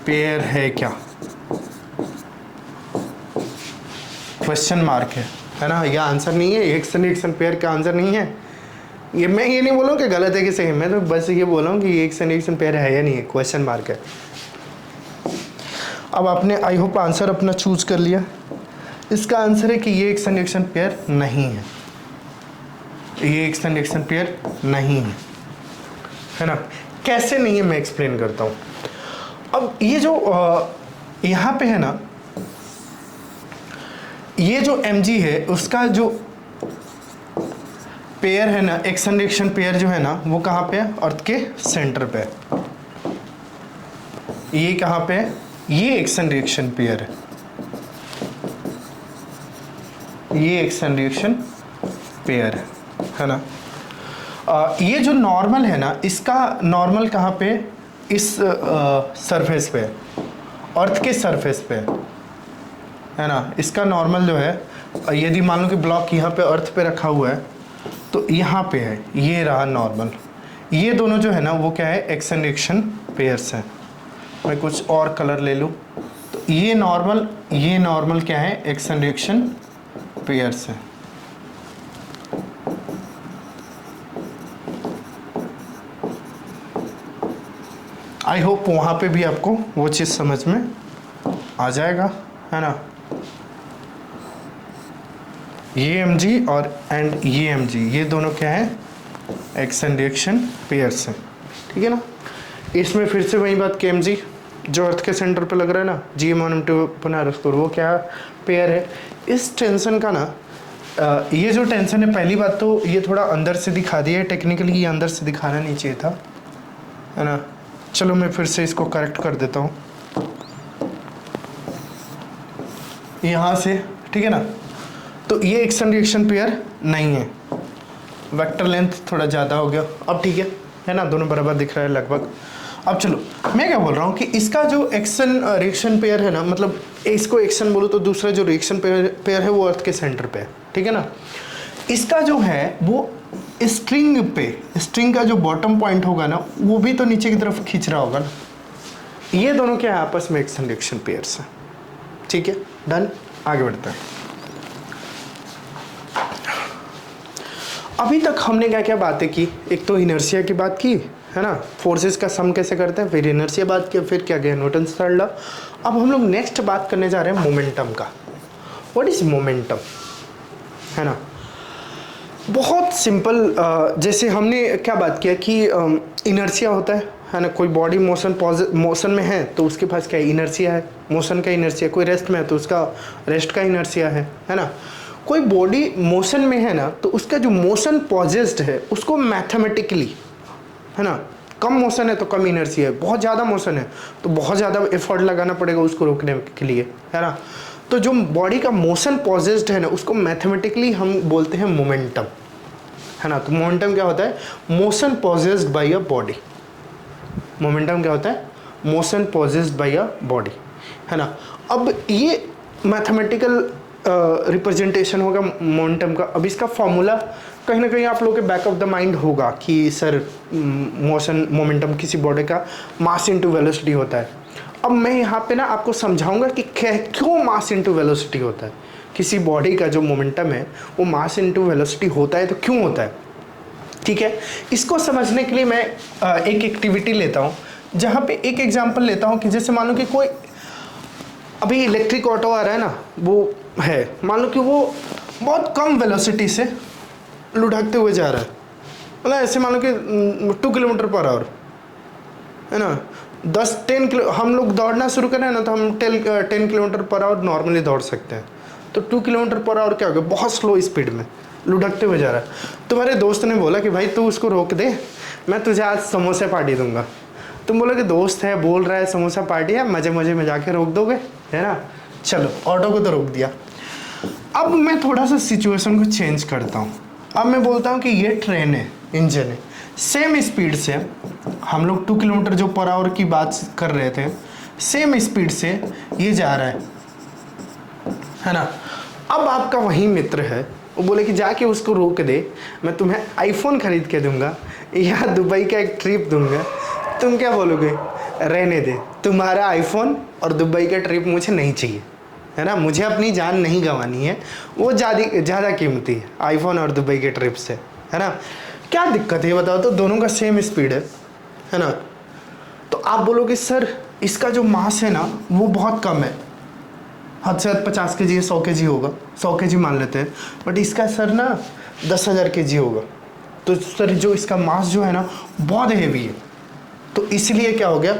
पेयर है क्या, क्वेश्चन मार्क है ना। यह आंसर नहीं है, एक्शन रिएक्शन पेयर का आंसर नहीं है। ये मैं ये नहीं बोलूँ कि गलत है कि सही, मैं तो बस ये बोल रहा हूँ कि ये एक्शन रिएक्शन पेयर है या नहीं है, क्वेश्चन मार्क है। अब आपने आई होप आंसर अपना चूज कर लिया। इसका आंसर है कि ये एक्शन रिएक्शन पेयर नहीं है, ये एक्शन रिएक्शन पेयर नहीं है ना। कैसे नहीं है मैं एक्सप्लेन करता हूँ। अब ये जो यहाँ पे है ना, ये जो mg है उसका जो पेयर है ना, एक्शन रिएक्शन पेयर जो है ना, वो कहाँ पे है, अर्थ के सेंटर पे। ये कहाँ पे है, ये एक्शन रिएक्शन पेयर है, ये एक्शन रिएक्शन पेयर है ना। ये जो नॉर्मल है ना, इसका नॉर्मल कहाँ पे, इस सरफेस पे, अर्थ के सरफेस पे, है ना। इसका नॉर्मल जो है, यदि मान लो कि ब्लॉक यहाँ पे अर्थ पे रखा हुआ है तो यहाँ पे है, ये रहा नॉर्मल। ये दोनों जो है ना वो क्या है, एक्शन रिएक्शन पेयर्स हैं। मैं कुछ और कलर ले लूँ तो ये नॉर्मल क्या है, एक्शन रिएक्शन पेयर्स है। आई होप वहाँ पे भी आपको वो चीज़ समझ में आ जाएगा, है ना। ये mg और एंड ये mg, ये दोनों क्या है, एक्शन रिएक्शन पेयर्स हैं, ठीक है ना। इसमें फिर से वही बात कि mg जो अर्थ के सेंटर पे लग रहा है ना, gm1m2 वो क्या पेयर है। इस टेंशन का ना ये जो टेंशन है, पहली बात तो ये थोड़ा अंदर से दिखा दिया है, टेक्निकली ये अंदर से दिखाना नहीं चाहिए था, है ना। चलो मैं फिर से इसको करेक्ट कर देता हूँ यहाँ से, ठीक है ना। तो ये एक्शन रिएक्शन पेयर नहीं है, वेक्टर लेंथ थोड़ा ज़्यादा हो गया, अब ठीक है ना, दोनों बराबर दिख रहा है लगभग। अब चलो मैं क्या बोल रहा हूँ कि इसका जो एक्शन रिएक्शन पेयर है ना, मतलब इसको एक्शन बोलो तो दूसरा जो रिएक्शन पेयर है वो अर्थ के सेंटर पे है, ठीक है ना। इसका जो है वो स्ट्रिंग पे, स्ट्रिंग का जो बॉटम पॉइंट होगा ना वो भी तो नीचे की तरफ खींच रहा होगा ना। ये दोनों क्या है, आपस में एक्शन रिएक्शन पेयर्स हैं, ठीक है। डन, आगे बढ़ते हैं। अभी तक हमने क्या क्या बातें की, एक तो इनर्शिया की बात की, है ना, फोर्सेस का सम कैसे करते हैं, फिर इनर्शिया बात की, फिर क्या गया न्यूटन्स थर्ड लॉ। अब हम लोग नेक्स्ट बात करने जा रहे हैं मोमेंटम का। व्हाट इज मोमेंटम, है ना। बहुत सिंपल, जैसे हमने क्या बात किया कि इनर्शिया होता है ना, कोई बॉडी मोशन में है तो उसके पास क्या है, इनर्शिया है, मोशन का इनर्शिया। कोई रेस्ट में है तो उसका रेस्ट का इनर्शिया है ना। कोई बॉडी मोशन में है ना तो उसका जो मोशन पॉजेस्ड है उसको मैथमेटिकली, है ना, कम मोशन है तो कम इनर्शिया है, बहुत ज़्यादा मोशन है तो बहुत ज़्यादा एफर्ट लगाना पड़ेगा उसको रोकने के लिए, है ना। तो जो बॉडी का मोशन पॉजेस्ड है ना, उसको मैथमेटिकली हम बोलते हैं मोमेंटम, है ना। तो मोमेंटम क्या होता है? Motion possessed by a body. Momentum क्या होता है? Motion possessed by a body, है ना। अब ये मैथमेटिकल रिप्रेजेंटेशन होगा मोमेंटम का। अब इसका फॉर्मूला कहीं ना कहीं आप लोगों के बैक ऑफ द माइंड होगा कि सर मोशन मोमेंटम किसी बॉडी का मास इनटू वेलोसिटी होता है। अब मैं यहाँ पे ना आपको समझाऊंगा कि क्यों मास इनटू वेलोसिटी होता है। किसी बॉडी का जो मोमेंटम है वो मास इनटू वेलोसिटी होता है, तो क्यों होता है, ठीक है। इसको समझने के लिए मैं एक एक्टिविटी लेता हूँ, जहाँ पे एक एग्जांपल लेता हूँ कि जैसे मान लो कि कोई अभी इलेक्ट्रिक ऑटो आ रहा है ना, वो है, मान लो कि वो बहुत कम वेलोसिटी से लुढ़कते हुए जा रहा है, मतलब ऐसे मान लो कि 2 किलोमीटर पर आवर, है ना। 10 किलो हम लोग दौड़ना शुरू करें ना, तो हम 10 किलोमीटर पर आवर नॉर्मली दौड़ सकते हैं। तो 2 किलोमीटर पर आवर क्या हो गया? बहुत स्लो स्पीड में लुढ़कते हुए जा रहा है। तुम्हारे दोस्त ने बोला कि भाई तू उसको रोक दे, मैं तुझे आज समोसे पार्टी दूंगा। तुम बोलो कि दोस्त है, बोल रहा है समोसा पार्टी है, मजे मजे में जाके रोक दोगे, है ना। चलो ऑटो को तो रोक दिया। अब मैं थोड़ा सा सिचुएशन को चेंज करता हूँ। अब मैं बोलता हूँ कि ये ट्रेन है, इंजन है, सेम स्पीड से हम लोग 2 किलोमीटर जो पर आवर की बात कर रहे थे, सेम स्पीड से ये जा रहा है ना। अब आपका वही मित्र है, वो बोले कि जाके उसको रोक दे, मैं तुम्हें आईफोन खरीद के दूंगा या दुबई का एक ट्रिप दूंगा। तुम क्या बोलोगे? रहने दे, तुम्हारा आईफोन और दुबई का ट्रिप मुझे नहीं चाहिए, है ना। मुझे अपनी जान नहीं गंवानी है, वो ज़्यादा कीमती है आईफोन और दुबई के ट्रिप से, है ना। क्या दिक्कत है बताओ? तो दोनों का सेम स्पीड है ना। तो आप बोलोगे सर इसका जो मास है ना वो बहुत कम है, हद से हद 50 kg या 100 kg होगा, 100 kg मान लेते हैं, बट इसका सर ना 10,000 kg होगा। तो सर जो इसका मास जो है ना बहुत हेवी है, तो इसलिए क्या हो गया,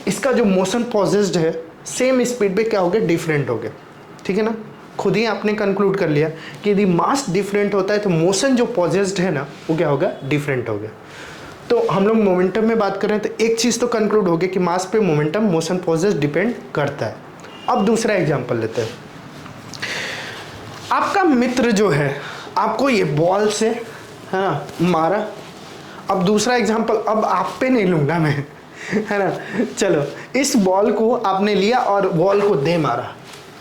इसका जो मोशन पॉजेस्ड है सेम स्पीड पे क्या हो गया? डिफरेंट हो गया, ठीक है ना। खुद ही आपने कंक्लूड कर लिया कि यदि मास डिफरेंट होता है तो मोशन जो पॉजेस्ड है ना वो क्या होगा? डिफरेंट हो गया। तो हम लोग मोमेंटम में बात कर रहे हैं, तो एक चीज़ तो कंक्लूड हो गया कि मास पे मोमेंटम मोशन पॉजेस्ड डिपेंड करता है। अब दूसरा एग्जांपल लेते हैं। आपका मित्र जो है आपको ये बॉल से, है ना, मारा। अब दूसरा एग्जांपल अब आप पे नहीं लूँगा मैं, है ना। चलो इस बॉल को आपने लिया और बॉल को दे मारा,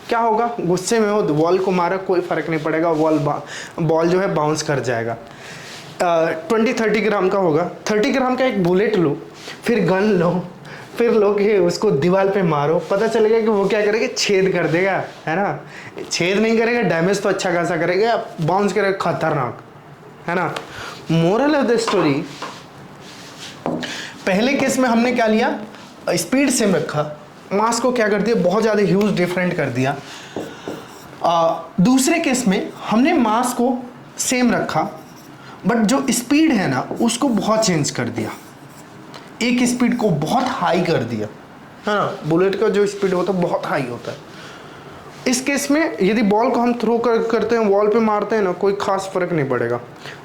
क्या होगा? गुस्से में हो, बॉल को मारा, कोई फ़र्क नहीं पड़ेगा, बॉल जो है बाउंस कर जाएगा। 20-30 ग्राम का होगा। 30 ग्राम का एक बुलेट लो, फिर गन लो, फिर लो कि उसको दीवार पे मारो, पता चलेगा कि वो क्या करेगा? छेद कर देगा, है ना। छेद नहीं करेगा, डैमेज तो अच्छा खासा करेगा, बाउंस करेगा, खतरनाक, है ना। मोरल ऑफ द स्टोरी, पहले केस में हमने क्या लिया? स्पीड सेम रखा, मास को क्या कर दिया? बहुत ज़्यादा ह्यूज डिफरेंट कर दिया। दूसरे केस में हमने मास को सेम रखा, बट जो स्पीड है ना उसको बहुत चेंज कर दिया, एक स्पीड को बहुत हाई कर दिया, है ना। बुलेट का जो स्पीड होता है बहुत हाई होता है। इस केस में यदि बॉल को हम थ्रो करते हैं, वॉल पे मारते हैं ना, कोई खास फर्क नहीं पड़ेगा,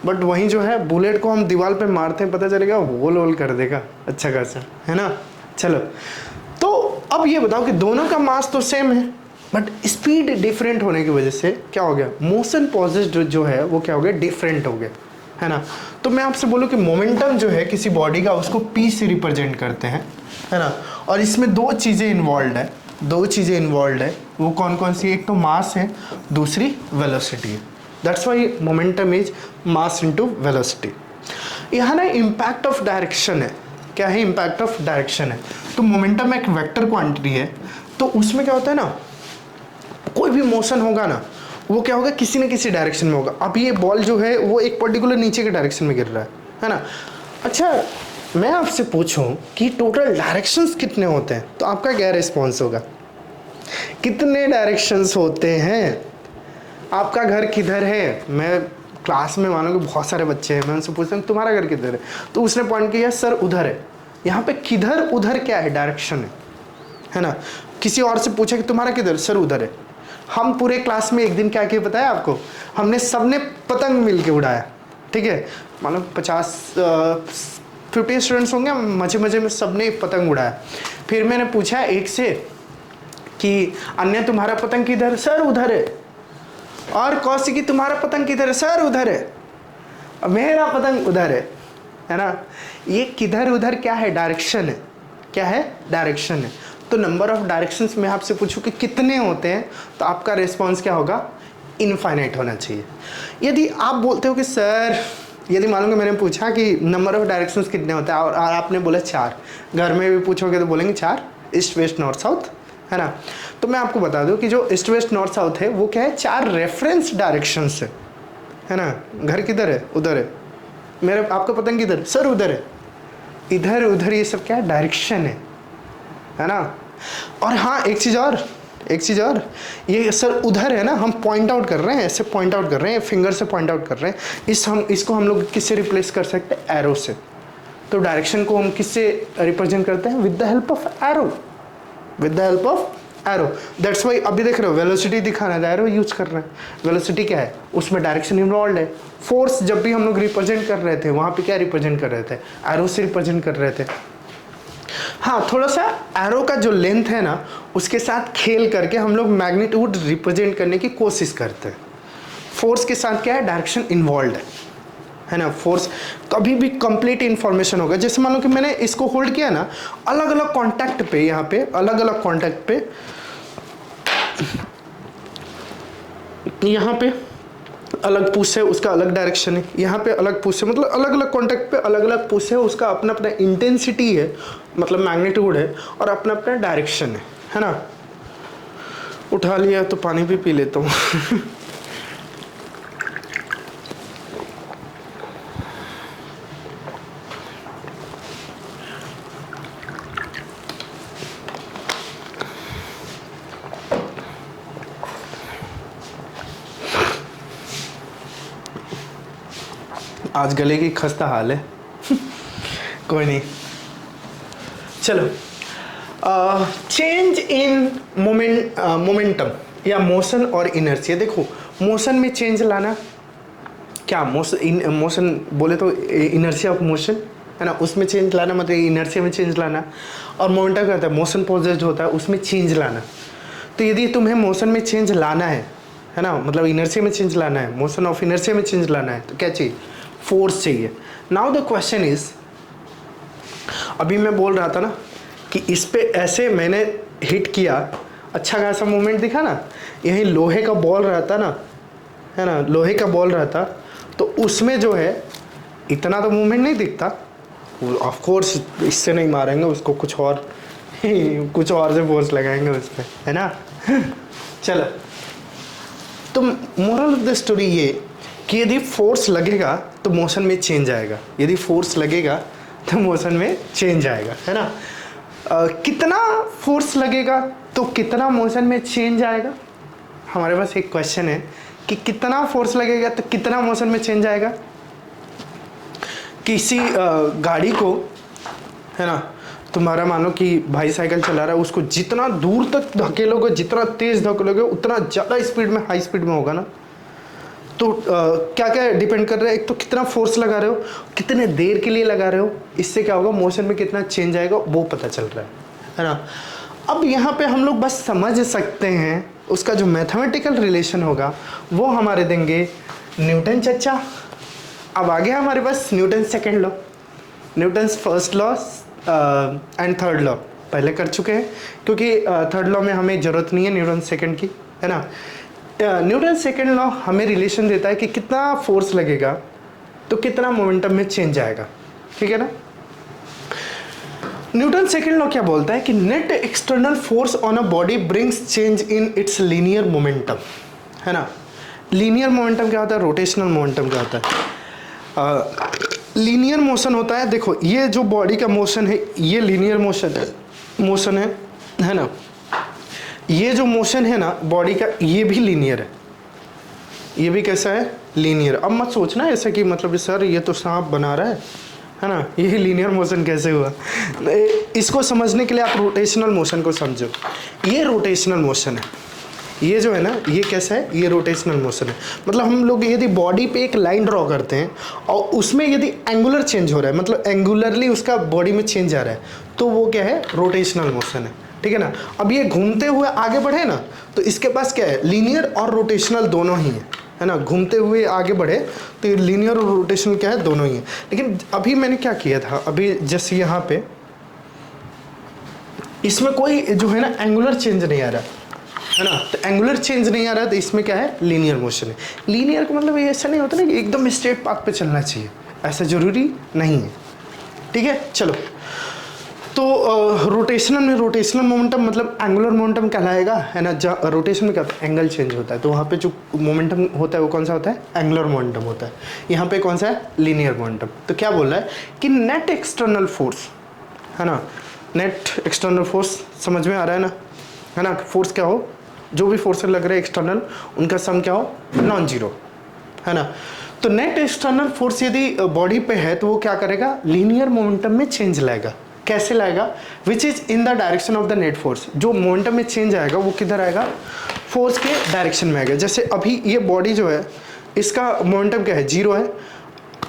बट वहीं जो है बुलेट को हम दीवार पे मारते हैं, पता चलेगा वोल कर देगा अच्छा खासा, है ना। चलो तो अब ये बताओ कि दोनों का मास तो सेम है, बट स्पीड डिफरेंट होने की वजह से क्या हो गया? मोशन पॉजेस्ड जो है वो क्या हो गया? डिफरेंट हो गया, है ना। तो मैं आपसे बोलूँ कि मोमेंटम जो है किसी बॉडी का, उसको पी से रिप्रेजेंट करते हैं, है ना। और इसमें दो चीज़ें इन्वॉल्व है, वो कौन कौन सी? एक तो मास है, दूसरी वेलोसिटी है। That's why momentum is mass into velocity. यहाँ ना इम्पैक्ट ऑफ डायरेक्शन है। क्या है? इम्पैक्ट ऑफ डायरेक्शन है। तो मोमेंटम एक वेक्टर क्वांटिटी है, तो उसमें क्या होता है ना, कोई भी मोशन होगा ना वो क्या होगा? किसी न किसी डायरेक्शन में होगा। अब ये बॉल जो है वो एक पर्टिकुलर नीचे के डायरेक्शन में गिर रहा है ना। अच्छा मैं आपसे पूछूं कि टोटल डायरेक्शंस कितने होते हैं, तो आपका क्या रिस्पॉन्स होगा? कितने डायरेक्शंस होते हैं? आपका घर किधर है? मैं क्लास में मानो कि बहुत सारे बच्चे हैं, मैं उनसे पूछता हूँ तुम्हारा घर किधर है, तो उसने पॉइंट किया सर उधर है। यहाँ पे किधर उधर क्या है? डायरेक्शन है ना। किसी और से पूछा कि तुम्हारा किधर? सर उधर है। हम पूरे क्लास में एक दिन क्या किया पता है आपको? हमने सबने पतंग मिल के उड़ाया, ठीक है। मानो 50 स्टूडेंट्स होंगे, मजे मजे में सबने पतंग उड़ाया। फिर मैंने पूछा एक से कि अन्य तुम्हारा पतंग किधर, सर उधर है। और कौशिकी तुम्हारा पतंग किधर है, सर उधर है। और मेरा पतंग उधर है ना। ये किधर उधर क्या है, डायरेक्शन है। क्या है, डायरेक्शन है। तो नंबर ऑफ डायरेक्शंस में आपसे पूछूं कि कितने होते हैं, तो आपका रिस्पॉन्स क्या होगा, इनफाइनाइट होना चाहिए। यदि आप बोलते हो कि सर, यदि मान लो कि मैंने पूछा कि नंबर ऑफ डायरेक्शंस कितने होते हैं और आपने बोला 4, घर में भी पूछोगे तो बोलेंगे 4, ईस्ट वेस्ट नॉर्थ साउथ, है ना। तो मैं आपको बता दूं कि जो ईस्ट वेस्ट नॉर्थ साउथ है वो क्या है, 4 रेफरेंस डायरेक्शंस है ना। घर किधर है, उधर है। मेरे आपका पतंग किधर, सर उधर है। इधर उधर ये सब क्या है, डायरेक्शन है ना। और हाँ, एक चीज़ और, ये सर उधर है ना, हम पॉइंट आउट कर रहे हैं, ऐसे पॉइंट आउट कर रहे हैं, फिंगर से पॉइंट आउट कर रहे हैं। इसको हम लोग किससे रिप्लेस कर सकते हैं, एरो से। तो डायरेक्शन को हम किससे रिप्रेजेंट करते हैं, with the help of arrow, with the help of arrow. That's why अभी देख रहे हो वेलोसिटी दिखाना है, एरो यूज कर रहे हैं। वेलोसिटी क्या है, उसमें डायरेक्शन इन्वॉल्व है। फोर्स जब भी हम लोग रिप्रेजेंट कर रहे थे, वहाँ पे क्या रिप्रेजेंट कर रहे थे, एरो से रिप्रेजेंट कर रहे थे। हाँ, थोड़ा सा एरो का जो लेंथ है ना, उसके साथ खेल करके हम लोग मैग्नीट्यूड रिप्रेजेंट करने की कोशिश करते हैं। फोर्स के साथ क्या है, डायरेक्शन इन्वॉल्व है ना। फोर्स कभी भी कंप्लीट इंफॉर्मेशन होगा। जैसे मान लो कि मैंने इसको होल्ड किया ना, अलग अलग कॉन्टैक्ट पे, यहाँ पे अलग अलग कॉन्टैक्ट पे, यहाँ पे अलग पुश है, उसका अलग डायरेक्शन है। यहाँ पे अलग पुश है, मतलब अलग अलग कॉन्टैक्ट पे अलग अलग पुश है, उसका अपना अपना इंटेंसिटी है, मतलब मैग्नीट्यूड है, और अपना अपना डायरेक्शन है ना। उठा लिया तो पानी भी पी लेता हूँ। आज गले की खस्ता हाल है। कोई नहीं, चलो। चेंज इन मोमेंटम या मोशन और इनर्शिया। देखो, मोशन में चेंज लाना, क्या मोशन बोले तो इनर्शिया ऑफ मोशन है ना, उसमें चेंज लाना, मतलब इनर्शिया में चेंज लाना। और मोमेंटम क्या होता है, मोशन पोजेस्ड होता है, उसमें चेंज लाना। तो यदि तुम्हें मोशन में चेंज लाना है ना, मतलब इनर्शिया में चेंज लाना है, मोशन ऑफ इनर्शिया में चेंज लाना है, तो क्या चाहिए, फोर्स चाहिए। नाउ द क्वेश्चन इज, अभी मैं बोल रहा था ना कि इस पे ऐसे मैंने हिट किया, अच्छा खासा मूवमेंट दिखा ना। यही लोहे का बॉल रहता ना, है ना, लोहे का बॉल रहता तो उसमें जो है इतना तो मूवमेंट नहीं दिखता। ऑफ कोर्स इससे नहीं मारेंगे उसको, कुछ और से फोर्स लगाएंगे उस पर, है ना। चलो, तो मोरल ऑफ द स्टोरी ये कि यदि फोर्स लगेगा तो मोशन में चेंज आएगा, यदि फोर्स लगेगा तो मोशन में चेंज आएगा, है ना। कितना फोर्स लगेगा तो कितना मोशन में चेंज आएगा। हमारे पास एक क्वेश्चन है कि कितना फोर्स लगेगा तो कितना मोशन में चेंज आएगा। किसी गाड़ी को, है ना, तुम्हारा मानो कि भाई साइकिल चला रहा है, उसको जितना दूर तक धकेलोगे, जितना तेज धकेलोगे, उतना ज़्यादा स्पीड में, हाई स्पीड में होगा ना। तो क्या क्या डिपेंड कर रहा है, एक तो कितना फोर्स लगा रहे हो, कितने देर के लिए लगा रहे हो, इससे क्या होगा, मोशन में कितना चेंज आएगा वो पता चल रहा है ना। अब यहाँ पे हम लोग बस समझ सकते हैं, उसका जो मैथमेटिकल रिलेशन होगा वो हमारे देंगे न्यूटन चचा। अब आ गया हमारे पास Newton second law, Newton first law and third law पहले कर चुके हैं, क्योंकि थर्ड लॉ में हमें ज़रूरत नहीं है न्यूटन सेकेंड की, है ना। न्यूटन सेकेंड लॉ हमें रिलेशन देता है कि कितना फोर्स लगेगा तो कितना मोमेंटम में चेंज आएगा, ठीक है ना। न्यूटन सेकेंड लॉ क्या बोलता है कि net external force on a body brings change in its linear momentum, है ना। लीनियर मोमेंटम क्या होता है, रोटेशनल मोमेंटम क्या होता है। लीनियर मोशन होता है, देखो ये जो बॉडी का मोशन है ये लीनियर मोशन है ना। ये जो मोशन है ना बॉडी का, ये भी लीनियर है, ये भी कैसा है, लीनियर। अब मत सोचना ऐसा कि मतलब सर ये तो सांप बना रहा है ना, ये लीनियर मोशन कैसे हुआ। इसको समझने के लिए आप रोटेशनल मोशन को समझो। ये रोटेशनल मोशन है, ये जो है ना ये कैसा है, ये रोटेशनल मोशन है। मतलब हम लोग यदि बॉडी पे एक लाइन ड्रॉ करते हैं और उसमें यदि एंगुलर चेंज हो रहा है, मतलब एंगुलरली उसका बॉडी में चेंज आ रहा है, तो वो क्या है, रोटेशनल मोशन ठीक है ना। अब ये घूमते हुए आगे बढ़े ना, तो इसके पास क्या है, लीनियर और रोटेशनल दोनों ही है ना। घूमते हुए आगे बढ़े तो ये लीनियर और रोटेशनल क्या है, दोनों ही है। लेकिन अभी मैंने क्या किया था, अभी जैसे यहाँ पे इसमें कोई जो है ना एंगुलर चेंज नहीं आ रहा है ना, तो एंगुलर चेंज नहीं आ रहा है तो इसमें क्या है, लीनियर मोशन है। लीनियर का मतलब ये ऐसा नहीं होता ना कि एकदम स्ट्रेट पाथ पे चलना चाहिए, ऐसा जरूरी नहीं है, ठीक है। चलो, तो रोटेशनल में रोटेशनल मोमेंटम मतलब एंगुलर मोमेंटम कहलाएगा, है ना। जहाँ रोटेशन में क्या होता है, एंगल चेंज होता है, तो वहाँ पे जो मोमेंटम होता है वो कौन सा होता है, एंगुलर मोमेंटम होता है। यहाँ पे कौन सा है, लीनियर मोमेंटम। तो क्या बोल रहा है कि नेट एक्सटर्नल फोर्स, है ना, नेट एक्सटर्नल फोर्स समझ में आ रहा है ना। फोर्स क्या हो, जो भी फोर्स लग रहा है एक्सटर्नल, उनका सम क्या हो, नॉन जीरो, है ना। तो नेट एक्सटर्नल फोर्स यदि बॉडी पे है तो वो क्या करेगा, लीनियर मोमेंटम में चेंज लाएगा। कैसे लाएगा, which is in the direction of the net force. जो मोमेंटम में चेंज आएगा वो किधर आएगा, फोर्स के डायरेक्शन में आएगा। जैसे अभी ये बॉडी जो है इसका मोमेंटम क्या है, जीरो है।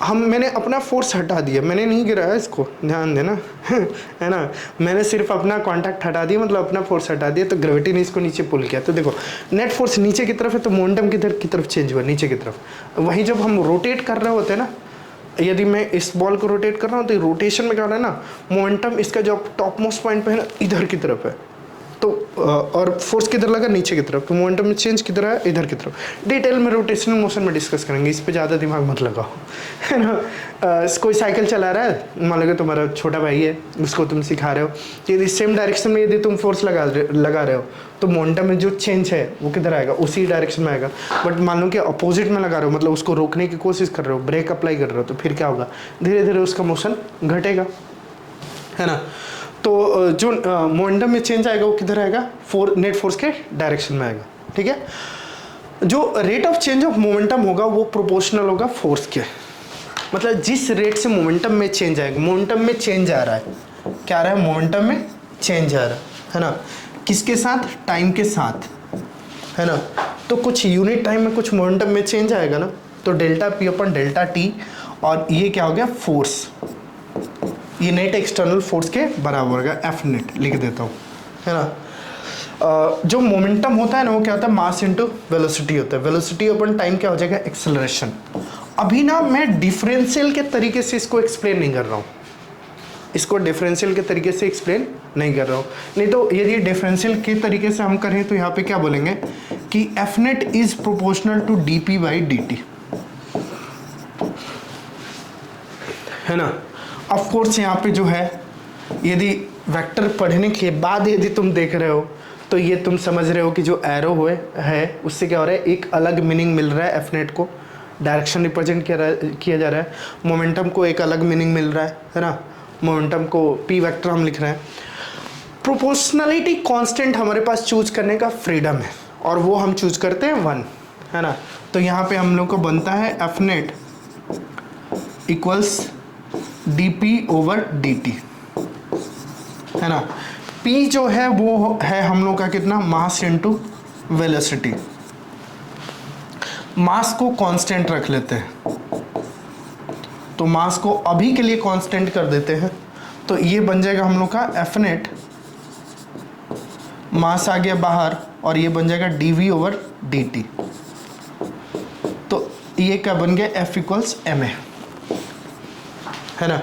मैंने अपना फोर्स हटा दिया, मैंने नहीं गिराया इसको, ध्यान देना है ना। मैंने सिर्फ अपना कांटेक्ट हटा दिया, मतलब अपना फोर्स हटा दिया, तो ग्रेविटी ने इसको नीचे पुल किया। तो देखो नेट फोर्स नीचे की तरफ है, तो मोमेंटम किधर की तरफ चेंज हुआ, नीचे की तरफ। वहीं जब हम रोटेट कर रहे होते हैं ना, यदि मैं इस बॉल को रोटेट कर रहा हूँ तो रोटेशन में क्या हो रहा है ना, मोमेंटम इसका जो टॉप मोस्ट पॉइंट पे है ना, इधर की तरफ है। तो और फोर्स किधर लगा, नीचे की तरफ, तो मोमेंटम में चेंज किधर है, इधर की तरफ। डिटेल में रोटेशनल मोशन में डिस्कस करेंगे, इस पे ज़्यादा दिमाग मत लगाओ, है ना। कोई साइकिल चला रहा है, मान लो तुम्हारा छोटा भाई है, उसको तुम सिखा रहे हो, तो यदि सेम डायरेक्शन में यदि तुम फोर्स लगा रहे हो तो मोमेंटम में जो चेंज है वो किधर आएगा, उसी डायरेक्शन में आएगा। बट मान लो कि अपोजिट में लगा रहे हो, मतलब उसको रोकने की कोशिश कर रहे हो, ब्रेक अप्लाई कर रहे हो, तो फिर क्या होगा, धीरे धीरे उसका मोशन घटेगा, है ना। तो जो मोमेंटम में चेंज आएगा वो किधर आएगा, नेट फोर्स के डायरेक्शन में आएगा, ठीक है। जो rate of change of momentum होगा वो प्रोपोर्शनल होगा फोर्स के, मतलब जिस रेट से मोमेंटम में चेंज आएगा, मोमेंटम में चेंज आ रहा है, क्या आ रहा है, मोमेंटम में चेंज आ रहा है ना, किसके साथ, टाइम के साथ, है ना। तो कुछ यूनिट टाइम में कुछ मोमेंटम में चेंज आएगा ना, तो डेल्टा पी अपन डेल्टा टी, और ये क्या हो गया, फोर्स, ये नेट एक्सटर्नल फोर्स के बराबर होगा, एफ नेट लिख देता हूँ, है ना। जो मोमेंटम होता है ना वो क्या होता है, मास इनटू वेलोसिटी होता है। वेलोसिटी अपन टाइम क्या हो जाएगा, एक्सेलरेशन। अभी ना मैं डिफरेंशियल के तरीके से इसको एक्सप्लेन नहीं कर रहा हूँ, इसको डिफरेंशियल के तरीके से एक्सप्लेन नहीं कर रहा हूँ। नहीं तो यदि डिफरेंशियल के तरीके से हम करें तो यहाँ पे क्या बोलेंगे कि F net is proportional to D P by D T, है ना। ऑफ कोर्स यहाँ पे जो है, यदि वेक्टर पढ़ने के बाद यदि तुम देख रहे हो तो ये तुम समझ रहे हो कि जो एरो है उससे क्या हो रहा है, एक अलग मीनिंग मिल रहा है, एफ नेट को डायरेक्शन रिप्रेजेंट किया जा रहा है, मोमेंटम को एक अलग मीनिंग मिल रहा है ना। मोमेंटम को पी वेक्टर हम लिख रहे हैं। प्रोपोर्शनलिटी कांस्टेंट हमारे पास चूज करने का फ्रीडम है, और वो हम चूज करते हैं 1, है ना। तो यहाँ पे हम लोग को बनता है F net equals D P over D T, है ना। P जो है वो है हम लोग का कितना, मास इनटू वेलोसिटी। मास को कांस्टेंट रख लेते हैं, तो मास को अभी के लिए कांस्टेंट कर देते हैं, तो ये बन जाएगा हम लोग का एफ नेट, मास आ गया बाहर, और ये बन जाएगा D V over D T. तो ये क्या बन गया, एफ इक्वल्स एम ए, है ना।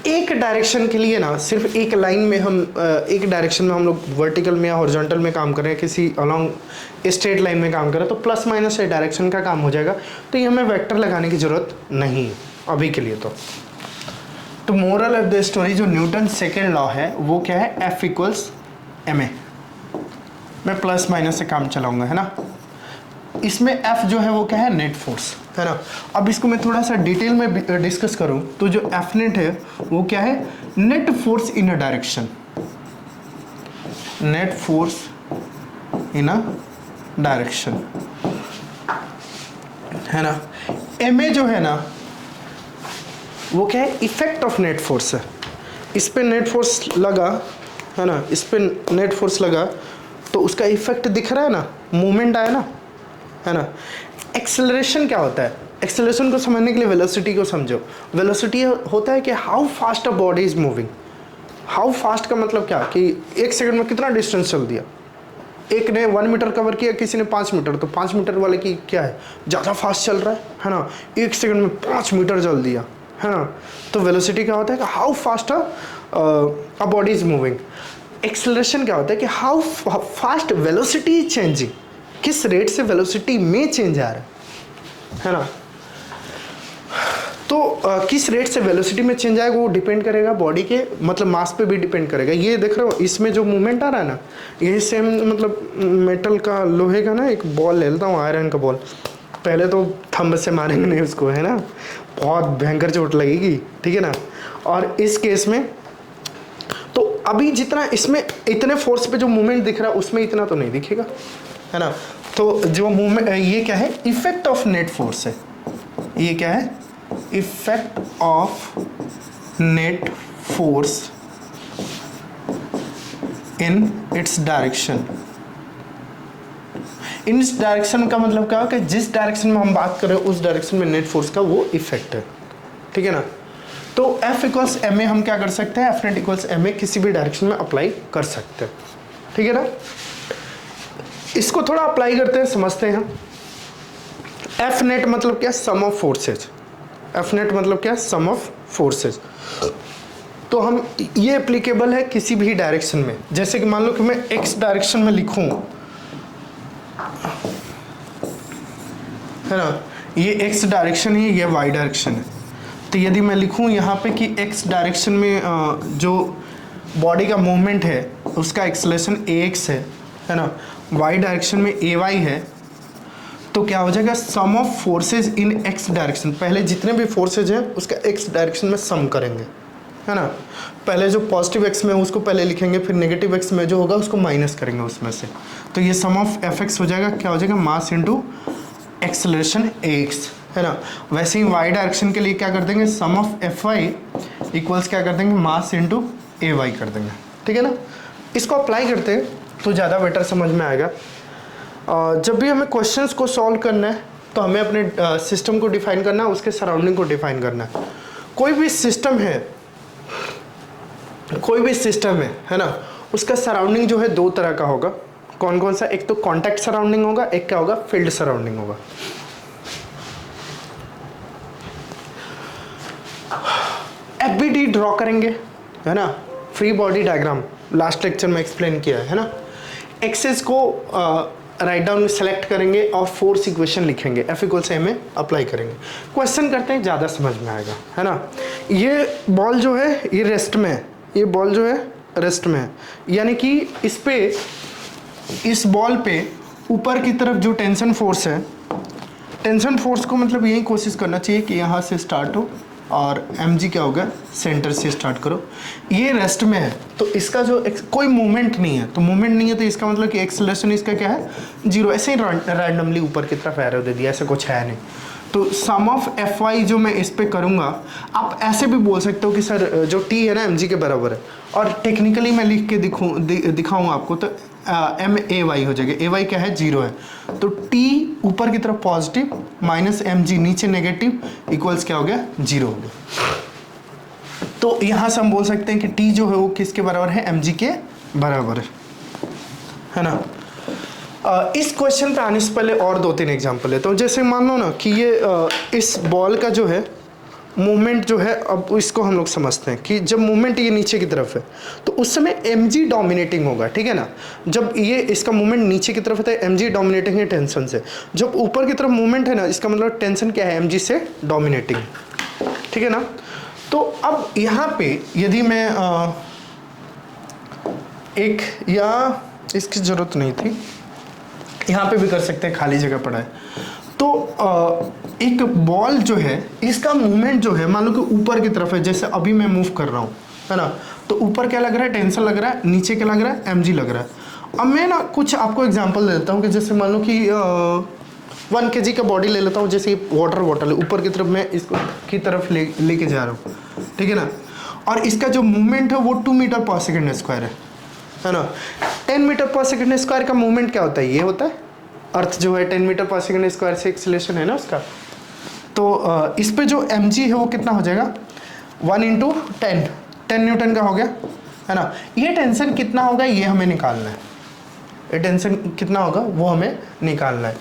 एक डायरेक्शन के लिए ना, सिर्फ एक लाइन में हम एक डायरेक्शन में हम लोग वर्टिकल में या हॉरिजॉन्टल में काम कर रहे हैं, किसी अलोंग स्ट्रेट लाइन में काम कर रहे हैं, तो प्लस माइनस से डायरेक्शन का काम हो जाएगा, तो ये हमें वेक्टर लगाने की ज़रूरत नहीं है अभी के लिए। तो मोरल ऑफ द स्टोरी, जो न्यूटन सेकेंड लॉ है वो क्या है, एफ इक्वल्स एम ए। मैं प्लस माइनस से काम चलाऊंगा, है ना। इसमें एफ जो है वो क्या है, नेट फोर्स, है ना। अब इसको मैं थोड़ा सा डिटेल में डिस्कस करूं तो जो एफ नेट है वो क्या है, net force in a direction, net force in a direction, है ना। एम ए जो है ना वो क्या है, इफेक्ट ऑफ नेट फोर्स है। इस पे नेट फोर्स लगा, है ना, इस पे नेट फोर्स लगा तो उसका इफेक्ट दिख रहा है ना, मूवमेंट आया ना, है ना। एक्सेलरेशन क्या होता है, एक्सेलरेशन को समझने के लिए वेलोसिटी को समझो। वेलोसिटी होता है कि how fast a body is moving, how fast का मतलब क्या कि 1 सेकंड में कितना डिस्टेंस चल दिया। एक ने 1 मीटर कवर किया, किसी ने 5 मीटर, तो 5 मीटर वाले की क्या है, ज़्यादा फास्ट चल रहा है ना। 1 सेकंड में 5 मीटर चल दिया, है ना। तो वेलोसिटी क्या होता है कि how fast a body is moving. Acceleration क्या होता है कि how fast velocity is changing, किस रेट से वेलोसिटी में चेंज आ रहा है ना। तो किस रेट से वेलोसिटी में चेंज आएगा वो डिपेंड करेगा बॉडी के मतलब मास पे भी डिपेंड करेगा। ये देख रहे हो इसमें जो मूवमेंट आ रहा है ना, ये सेम मतलब मेटल का, लोहे का ना एक बॉल ले लेता हूँ, आयरन का बॉल। पहले तो थंब से मारेंगे नहीं उसको, है ना, बहुत भयंकर चोट लगेगी, ठीक है ना। और इस केस में तो अभी जितना इसमें इतने फोर्स पे जो मूवमेंट दिख रहा है उसमें इतना तो नहीं दिखेगा, है ना। तो जो मूवमेंट, ये क्या है, इफेक्ट ऑफ नेट फोर्स है। ये क्या है, effect of net force in its direction. इन इस डायरेक्शन का मतलब क्या है कि जिस डायरेक्शन में हम बात कर रहे हैं उस डायरेक्शन में नेट फोर्स का वो इफेक्ट है, ठीक है ना। तो F इक्वल्स एम ए हम क्या कर सकते हैं, F net equals M A किसी भी डायरेक्शन में अप्लाई कर सकते हैं, ठीक है ना। इसको थोड़ा अप्लाई करते हैं, समझते हैं। F नेट मतलब क्या, sum of forces. F net मतलब क्या, सम ऑफ फोर्सेज। तो हम ये एप्लीकेबल है किसी भी डायरेक्शन में। जैसे कि मान लो कि मैं x डायरेक्शन में लिखूं, है ना, ये x डायरेक्शन है, ये y डायरेक्शन है। तो यदि मैं लिखूं यहाँ पे कि x डायरेक्शन में जो बॉडी का मूवमेंट है उसका एक्सेलरेशन ax है ना, y डायरेक्शन में ay है, तो क्या हो जाएगा, sum of forces in x direction. पहले जितने भी फोर्सेज हैं उसका x डायरेक्शन में सम करेंगे, है ना। पहले जो पॉजिटिव x में है उसको पहले लिखेंगे, फिर नेगेटिव x में जो होगा उसको माइनस करेंगे उसमें से। तो ये सम ऑफ fx हो जाएगा, क्या हो जाएगा, मास इंटू एक्सेलरेशन ax, है ना। वैसे ही y डायरेक्शन के लिए क्या कर देंगे, सम ऑफ fy इक्वल्स क्या कर देंगे, मास इंटू ay कर देंगे, ठीक है ना। इसको अप्लाई करते हैं तो ज़्यादा बेटर समझ में आएगा। जब भी हमें क्वेश्चंस को सॉल्व करना है तो हमें अपने सिस्टम को डिफाइन करना है, उसके सराउंडिंग को डिफाइन करना है। कोई भी सिस्टम है ना, उसका सराउंडिंग जो है 2 तरह का होगा। कौन कौन सा, एक तो कॉन्टैक्ट सराउंडिंग होगा, एक क्या होगा, फील्ड सराउंडिंग होगा। एफबीडी ड्रॉ करेंगे, है ना, free body diagram last lecture में एक्सप्लेन किया है ना। एक्सेस को राइट डाउन सेलेक्ट करेंगे और फोर्स इक्वेशन लिखेंगे, F इक्वल से में अप्लाई करेंगे। क्वेश्चन करते हैं, ज़्यादा समझ में आएगा, है ना। ये बॉल जो है ये रेस्ट में है, ये बॉल जो है रेस्ट में है, यानी कि इस बॉल पे ऊपर की तरफ जो टेंशन फोर्स है, टेंशन फोर्स को मतलब यही कोशिश करना चाहिए कि यहाँ से स्टार्ट हो और mg क्या होगा, सेंटर से स्टार्ट करो। ये रेस्ट में है तो इसका जो कोई मूवमेंट नहीं है, तो मूवमेंट नहीं है तो इसका मतलब कि एक्सेलरेशन इसका क्या है, 0। ऐसे ही रैंडमली ऊपर की तरफ एरो दे दिया, ऐसा कुछ है नहीं। तो सम ऑफ Fy जो मैं इस पे करूँगा, आप ऐसे भी बोल सकते हो कि सर जो t है ना mg के बराबर है, और टेक्निकली मैं लिख के दिखाऊँ आपको, तो MAy हो जाएगा। ay क्या है, 0 है, तो t ऊपर की तरफ पॉजिटिव माइनस mg नीचे नेगेटिव इक्वल्स क्या हो गया, 0 हो गया। तो यहाँ से हम बोल सकते हैं कि t जो है वो किसके बराबर है, mg के बराबर है ना। इस क्वेश्चन पे आने से पहले और 2-3 एग्जांपल लेता हूँ। जैसे मान लो ना कि ये इस बॉल का जो है मूवमेंट जो है, अब इसको हम लोग समझते हैं कि जब मूवमेंट ये नीचे की तरफ है तो उस समय mg डोमिनेटिंग होगा, ठीक है ना। जब ये इसका मूवमेंट नीचे की तरफ है तो mg डोमिनेटिंग है टेंशन से। जब ऊपर की तरफ मूवमेंट है ना, इसका मतलब टेंशन क्या है, mg से डोमिनेटिंग, ठीक है ना। तो अब यहाँ पे यदि मैं एक, या इसकी ज़रूरत नहीं थी, यहाँ पे भी कर सकते हैं, खाली जगह पड़ा है। तो एक बॉल जो है इसका मूवमेंट जो है मान लो कि ऊपर की तरफ है, जैसे अभी मैं मूव कर रहा हूँ, है ना। तो ऊपर क्या लग रहा है, टेंशन लग रहा है, नीचे क्या लग रहा है, mg लग रहा है। अब मैं ना कुछ आपको एग्जांपल दे देता हूँ कि जैसे मान लो कि 1 kg का बॉडी ले लेता हूँ, जैसे वाटर बॉटल है, ऊपर की तरफ मैं इसको की तरफ लेके जा रहा हूँ, ठीक है ना। और इसका जो मूवमेंट है वो 2 मीटर पर सेकेंड स्क्वायर है ना। 10 मीटर पर सेकेंड स्क्वायर का मूवमेंट क्या होता है, ये होता है। अर्थ जो है 10 मीटर पर सेकेंड स्क्वायर से एक्सेलरेशन है ना उसका। तो इस पे जो mg है वो कितना हो जाएगा, 1 × 10 न्यूटन का हो गया, है ना। ये टेंशन कितना होगा ये हमें निकालना है, ये टेंशन कितना होगा वो हमें निकालना है।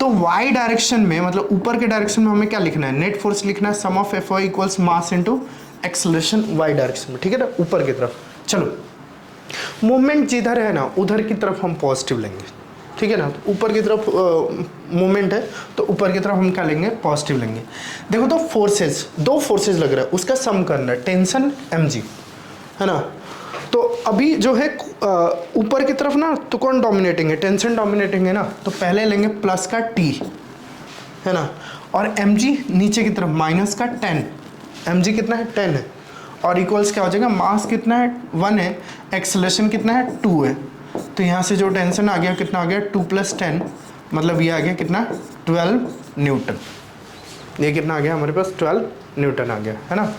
तो y डायरेक्शन में मतलब ऊपर के डायरेक्शन में हमें क्या लिखना है, नेट फोर्स लिखना है sum of F Y equals mass into acceleration y direction में, ठीक है ना, ऊपर की तरफ। चलो मोमेंट जिधर है ना उधर की तरफ हम पॉजिटिव लेंगे, ठीक है ना। तो ऊपर की तरफ मोमेंट है तो ऊपर की तरफ हम क्या लेंगे, पॉजिटिव लेंगे। देखो तो फोर्सेस, दो फोर्सेस लग रहा है उसका सम करना है, टेंशन mg, है ना। तो अभी जो है ऊपर की तरफ ना तो कौन डोमिनेटिंग है, टेंशन डोमिनेटिंग है ना, तो पहले लेंगे प्लस का t, है ना, और mg नीचे की तरफ माइनस का 10, mg कितना है 10 है, और इक्वल्स क्या हो जाएगा, मास कितना है 1 है, एक्सेलरेशन कितना है 2 है। तो यहाँ से जो टेंशन आ गया कितना आ गया 2 + 10, मतलब ये आ गया कितना 12 न्यूटन। ये कितना आ गया हमारे पास 12 न्यूटन आ गया, है ना।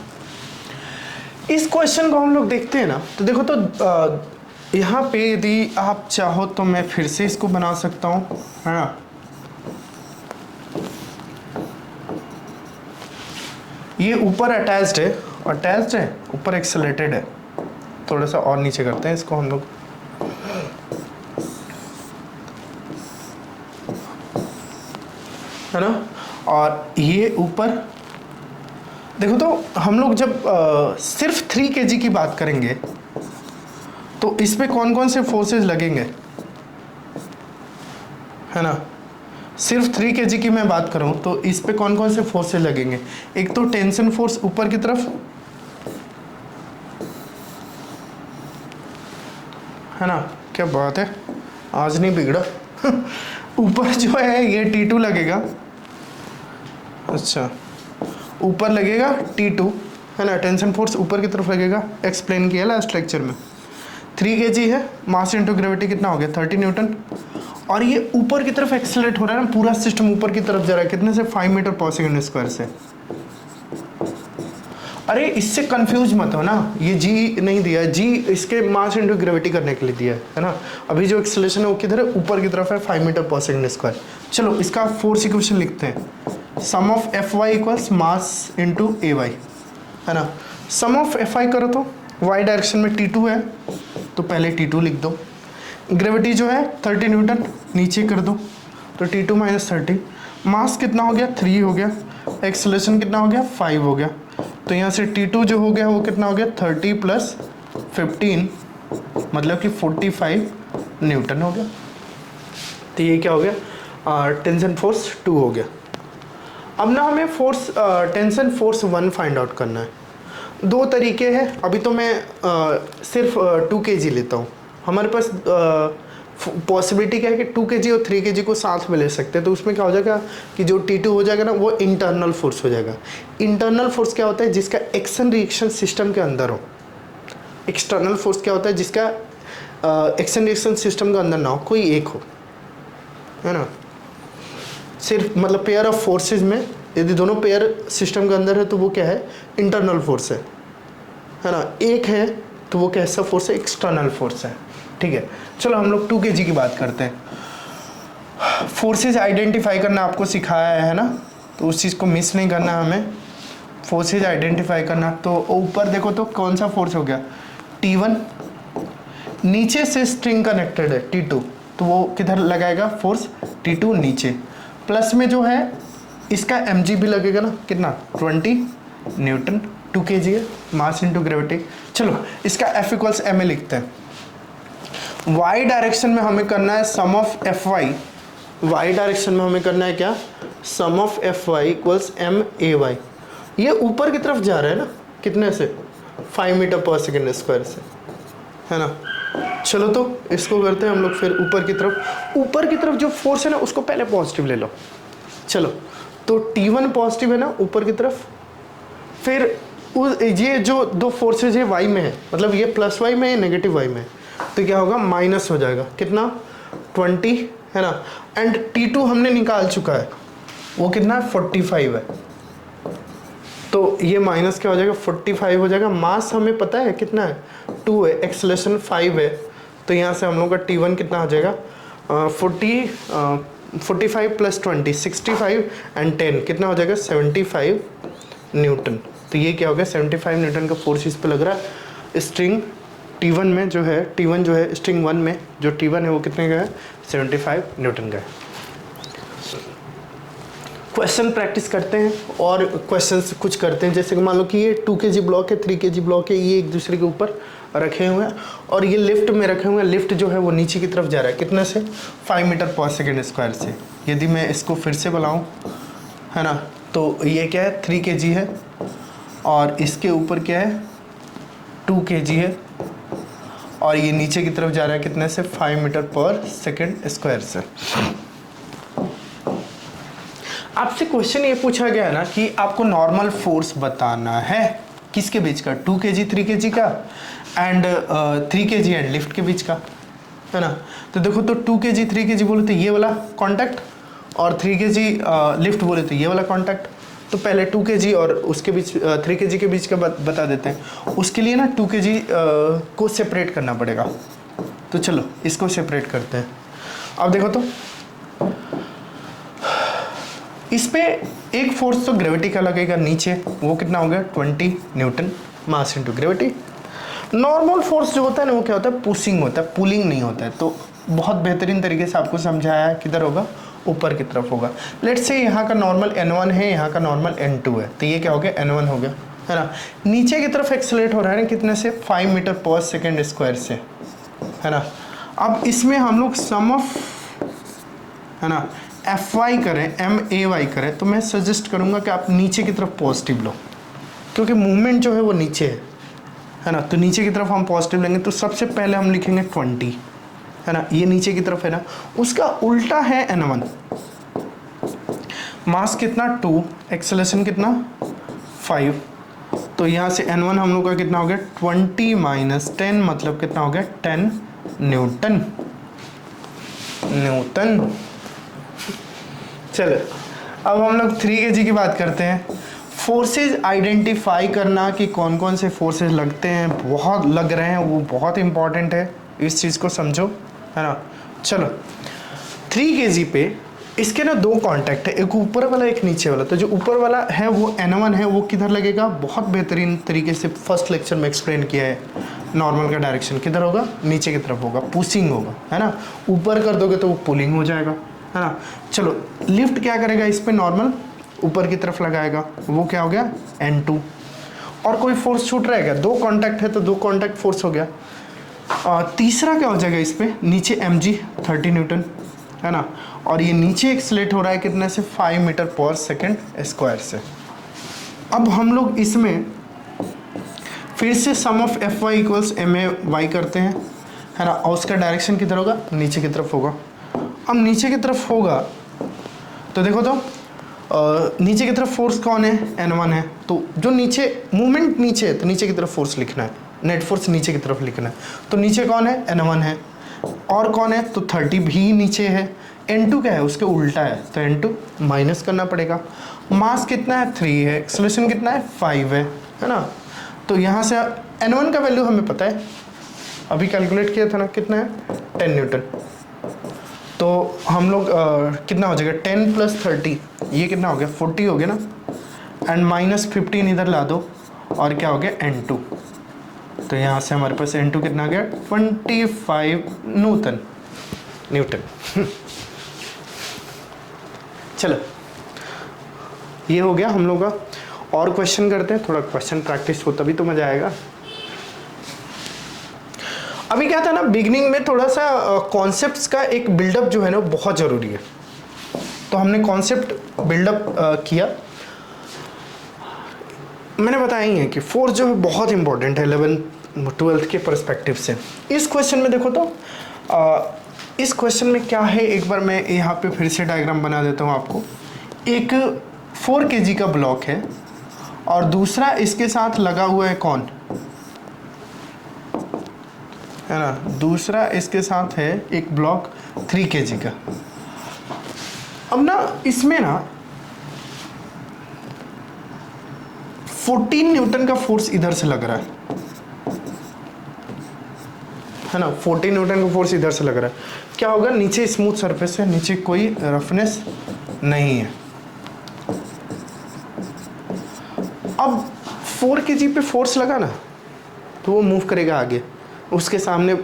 इस क्वेश्चन को हम लोग देखते हैं ना तो देखो तो यहाँ पे यदि आप चाहो तो मैं फिर से इसको बना सकता हूँ, है ना। ये ऊपर अटैच्ड है, ऊपर एक्सेलरेटेड है। थोड़ा सा और नीचे करते हैं इसको हम लोग, है ना। और ये ऊपर देखो तो हम लोग जब सिर्फ 3 kg की बात करेंगे तो इस पे कौन कौन से फोर्सेस लगेंगे, है ना। सिर्फ 3 kg की मैं बात करूं तो इस पे कौन कौन से फोर्सेस लगेंगे, एक तो टेंशन फोर्स ऊपर की तरफ, है ना। क्या बात है, आज नहीं बिगड़ा ऊपर जो है ये T2 लगेगा, अच्छा ऊपर लगेगा T2, है ना, टेंशन फोर्स ऊपर की तरफ लगेगा, एक्सप्लेन किया लास्ट लेक्चर में। 3 kg है, मास इनटू ग्रेविटी कितना हो गया 30 न्यूटन, और ये ऊपर की तरफ एक्सेलरेट हो रहा है ना, पूरा सिस्टम ऊपर की तरफ जा रहा है, कितने से 5 मीटर पर सेकंड स्क्वायर से। अरे इससे कंफ्यूज मत हो ना, ये जी नहीं दिया, जी इसके मास इनटू ग्रेविटी करने के लिए दिया है ना। अभी जो एक्सेलरेशन है वो किधर है, ऊपर की तरफ है 5 मीटर पर सेकंड स्क्वायर। चलो इसका फोर्स इक्वेशन लिखते हैं, sum of F Y equals mass into A Y, है ना। सम ऑफ एफ आई करो तो वाई डायरेक्शन में T2 है तो पहले T2 लिख दो, ग्रेविटी जो है 30 न्यूटन नीचे कर दो तो T2 - 30, मास कितना हो गया 3 हो गया, एक्सेलरेशन कितना हो गया 5 हो गया। तो यहाँ से T2 जो हो गया वो कितना हो गया 30 + 15, मतलब कि 45 न्यूटन हो गया। तो ये क्या हो गया, टेंशन फोर्स 2 हो गया। अब ना हमें टेंशन फोर्स 1 फाइंड आउट करना है। दो तरीके हैं, अभी तो मैं सिर्फ 2 kg लेता हूँ। हमारे पास पॉसिबिलिटी क्या है कि 2 kg और 3 kg को साथ में ले सकते हैं, तो उसमें क्या हो जाएगा कि जो T2 हो जाएगा ना वो इंटरनल फोर्स हो जाएगा। इंटरनल फोर्स क्या होता है, जिसका एक्शन रिएक्शन सिस्टम के अंदर हो। एक्सटर्नल फोर्स क्या होता है, जिसका एक्शन रिएक्शन सिस्टम के अंदर ना हो, कोई एक हो, है ना। सिर्फ मतलब पेयर ऑफ फोर्सेस में यदि दोनों पेयर सिस्टम के अंदर है तो वो क्या है, इंटरनल फोर्स है ना। एक है तो वो कैसा फोर्स है, एक्सटर्नल फोर्स है, ठीक है। चलो हम लोग 2 kg की बात करते हैं। फोर्सेस आइडेंटिफाई करना आपको सिखाया है ना, तो उस चीज़ को मिस नहीं करना है हमें, फोर्सेस आइडेंटिफाई करना। तो ऊपर देखो तो कौन सा फोर्स हो गया T1, नीचे से स्ट्रिंग कनेक्टेड है T2, तो वो किधर लगाएगा फोर्स T2 नीचे, प्लस में जो है इसका mg भी लगेगा ना, कितना 20 न्यूटन, 2 kg है, मास इनटू ग्रेविटी। चलो इसका F इक्वल्स ma लिखते हैं। y डायरेक्शन में हमें करना है sum of F Y, y direction में हमें करना है क्या, sum of F Y equals m a y। ये ऊपर की तरफ जा रहा है ना, कितने से 5 मीटर पर सेकंड स्क्वायर से, है ना। चलो तो इसको करते हैं हम लोग फिर ऊपर की तरफ जो फोर्स है ना उसको पहले पॉजिटिव ले लो। चलो तो T1 पॉजिटिव है ना ऊपर की तरफ, फिर ये जो दो फोर्सेज है y में है, मतलब ये प्लस y में है नेगेटिव y में है, तो क्या होगा माइनस हो जाएगा, कितना 20, है ना। एंड T2 हमने निकाल चुका है, वो कितना है 45 है, तो ये माइनस क्या हो जाएगा 45 हो जाएगा। मास हमें पता है कितना है 2 है, एक्सेलरेशन 5 है, तो यहाँ से हम लोग का T1 कितना हो जाएगा 45 + 20 65 एंड 10 कितना हो जाएगा 75 न्यूटन। तो ये क्या हो गया 75 न्यूटन का फोर्स इस पे लग रहा है, स्ट्रिंग T1 में जो है, T1 जो है स्ट्रिंग 1 में जो T1 है वो कितने का है, 75 न्यूटन का है। क्वेश्चन प्रैक्टिस करते हैं और क्वेश्चंस कुछ करते हैं, जैसे कि मान लो कि ये 2 kg ब्लॉक है, 3 kg ब्लॉक है, ये एक दूसरे के ऊपर रखे हुए हैं और ये लिफ्ट में रखे हुए हैं। लिफ्ट जो है वो नीचे की तरफ जा रहा है, कितने से, 5 मीटर पर सेकेंड स्क्वायर से। यदि मैं इसको फिर से बुलाऊँ, है ना, तो ये क्या है, 3 kg है और इसके ऊपर क्या है, 2 kg है और ये नीचे की तरफ जा रहा है कितने से, 5 मीटर पर सेकेंड स्क्वायर से। आपसे क्वेश्चन ये पूछा गया है ना कि आपको नॉर्मल फोर्स बताना है किसके बीच का, 2 kg 3 kg का एंड 3 kg एंड लिफ्ट के बीच का, है ना। तो देखो, तो 2 kg 3 kg बोले तो ये वाला कांटेक्ट और 3 kg लिफ्ट बोले तो ये वाला कांटेक्ट। तो पहले 2 kg और उसके बीच 3 kg के बीच का बता देते हैं। उसके लिए ना 2 kg को सेपरेट करना पड़ेगा। तो चलो इसको सेपरेट करते हैं। अब देखो तो इस पे एक फोर्स तो ग्रेविटी का लगेगा नीचे, वो कितना हो गया, 20 Newton mass into gravity. Normal force जो होता है ना वो क्या होता है, पुशिंग होता है, पुलिंग नहीं होता है। तो बहुत बेहतरीन तरीके से आपको समझाया है, किधर होगा, ऊपर की तरफ होगा। लेट्स से यहाँ का नॉर्मल N1 है, यहाँ का नॉर्मल N2 है, तो ये क्या हो गया, N1 हो गया, है ना। नीचे की तरफ एक्सेलरेट हो रहा है ना कितने से, 5 मीटर पर सेकेंड स्क्वायर से, है ना। अब इसमें हम लोग सम ऑफ, है ना, Fy करें, MAy करें, तो मैं सजेस्ट करूँगा कि आप नीचे की तरफ पॉजिटिव लो, क्योंकि मूवमेंट जो है वो नीचे है ना। तो नीचे की तरफ हम पॉजिटिव लेंगे, तो सबसे पहले हम लिखेंगे 20, है ना, ये नीचे की तरफ है ना। उसका उल्टा है N1, मास कितना 2, एक्सेलरेशन कितना 5, तो यहाँ से N1 हम लोग का कितना हो गया, 20 माइनस 10 मतलब कितना हो गया, 10 न्यूटन। चलो अब हम लोग 3 kg की बात करते हैं। फोर्सेस आइडेंटिफाई करना कि कौन कौन से फोर्सेस लगते हैं, बहुत लग रहे हैं, वो बहुत इंपॉर्टेंट है, इस चीज़ को समझो, है ना। चलो 3 kg पे इसके ना 2 कांटेक्ट है, एक ऊपर वाला एक नीचे वाला। तो जो ऊपर वाला है वो N1 है, वो किधर लगेगा, बहुत बेहतरीन तरीके से फर्स्ट लेक्चर में एक्सप्लेन किया है। नॉर्मल का डायरेक्शन किधर होगा, नीचे की तरफ होगा, पुशिंग होगा, है ना। ऊपर कर दोगे तो वो पुलिंग हो जाएगा, है ना। चलो लिफ्ट क्या करेगा, इस पर नॉर्मल ऊपर की तरफ लगाएगा, वो क्या हो गया, N2। और कोई फोर्स छूट रहेगा, 2 कांटेक्ट है तो 2 कांटेक्ट फोर्स हो गया। तीसरा क्या हो जाएगा, इस पर नीचे mg 30 न्यूटन, है ना। और ये नीचे एक्सलेट हो रहा है कितने से, 5 मीटर पर सेकेंड स्क्वायर से। अब हम लोग इसमें फिर से सम ऑफ Fy इक्वल्स MAy करते हैं, है ना। और उसका डायरेक्शन किधर होगा, नीचे की तरफ होगा। अब नीचे की तरफ होगा तो देखो तो नीचे की तरफ फोर्स कौन है, N1 है। तो जो नीचे मूवमेंट नीचे है तो नीचे की तरफ फोर्स लिखना है, नेट फोर्स नीचे की तरफ लिखना है। तो नीचे कौन है, N1 है। और कौन है, तो 30 भी नीचे है। N2 क्या है, उसके उल्टा है, तो N2 माइनस करना पड़ेगा। मास कितना है, 3 है, एक्सेलरेशन कितना है, 5 है ना। तो यहाँ से N1 का वैल्यू हमें पता है, अभी कैलकुलेट किया था ना, कितना है, 10 न्यूटन। तो हम लोग कितना हो जाएगा, 10 प्लस 30, ये कितना हो गया, 40 हो गया ना। एंड माइनस 15 इधर ला दो और क्या हो गया, N2। तो यहाँ से हमारे पास N2 कितना आ गया, 25 न्यूटन। चलो ये हो गया हम लोग का। और क्वेश्चन करते हैं, थोड़ा क्वेश्चन प्रैक्टिस हो तभी तो मजा आएगा। अभी क्या था ना, बिगनिंग में थोड़ा सा कॉन्सेप्ट्स का एक बिल्डअप जो है ना बहुत ज़रूरी है। तो हमने कॉन्सेप्ट बिल्डअप किया। मैंने बताया ही है कि फोर्स जो है बहुत इंपॉर्टेंट है 11th-12th के पर्सपेक्टिव से। इस क्वेश्चन में देखो तो इस क्वेश्चन में क्या है, एक बार मैं यहाँ पे फिर से डायग्राम बना देता हूँ आपको। एक 4 kg का ब्लॉक है और दूसरा इसके साथ लगा हुआ है कौन, है ना, दूसरा इसके साथ है एक ब्लॉक 3 kg का। अब ना इसमें ना 14 न्यूटन का फोर्स इधर से लग रहा है ना, 14 न्यूटन का फोर्स इधर से लग रहा है। क्या होगा, नीचे स्मूथ सरफेस है, नीचे कोई रफनेस नहीं है। अब 4 kg पे फोर्स लगा ना तो वो मूव करेगा आगे, उसके सामने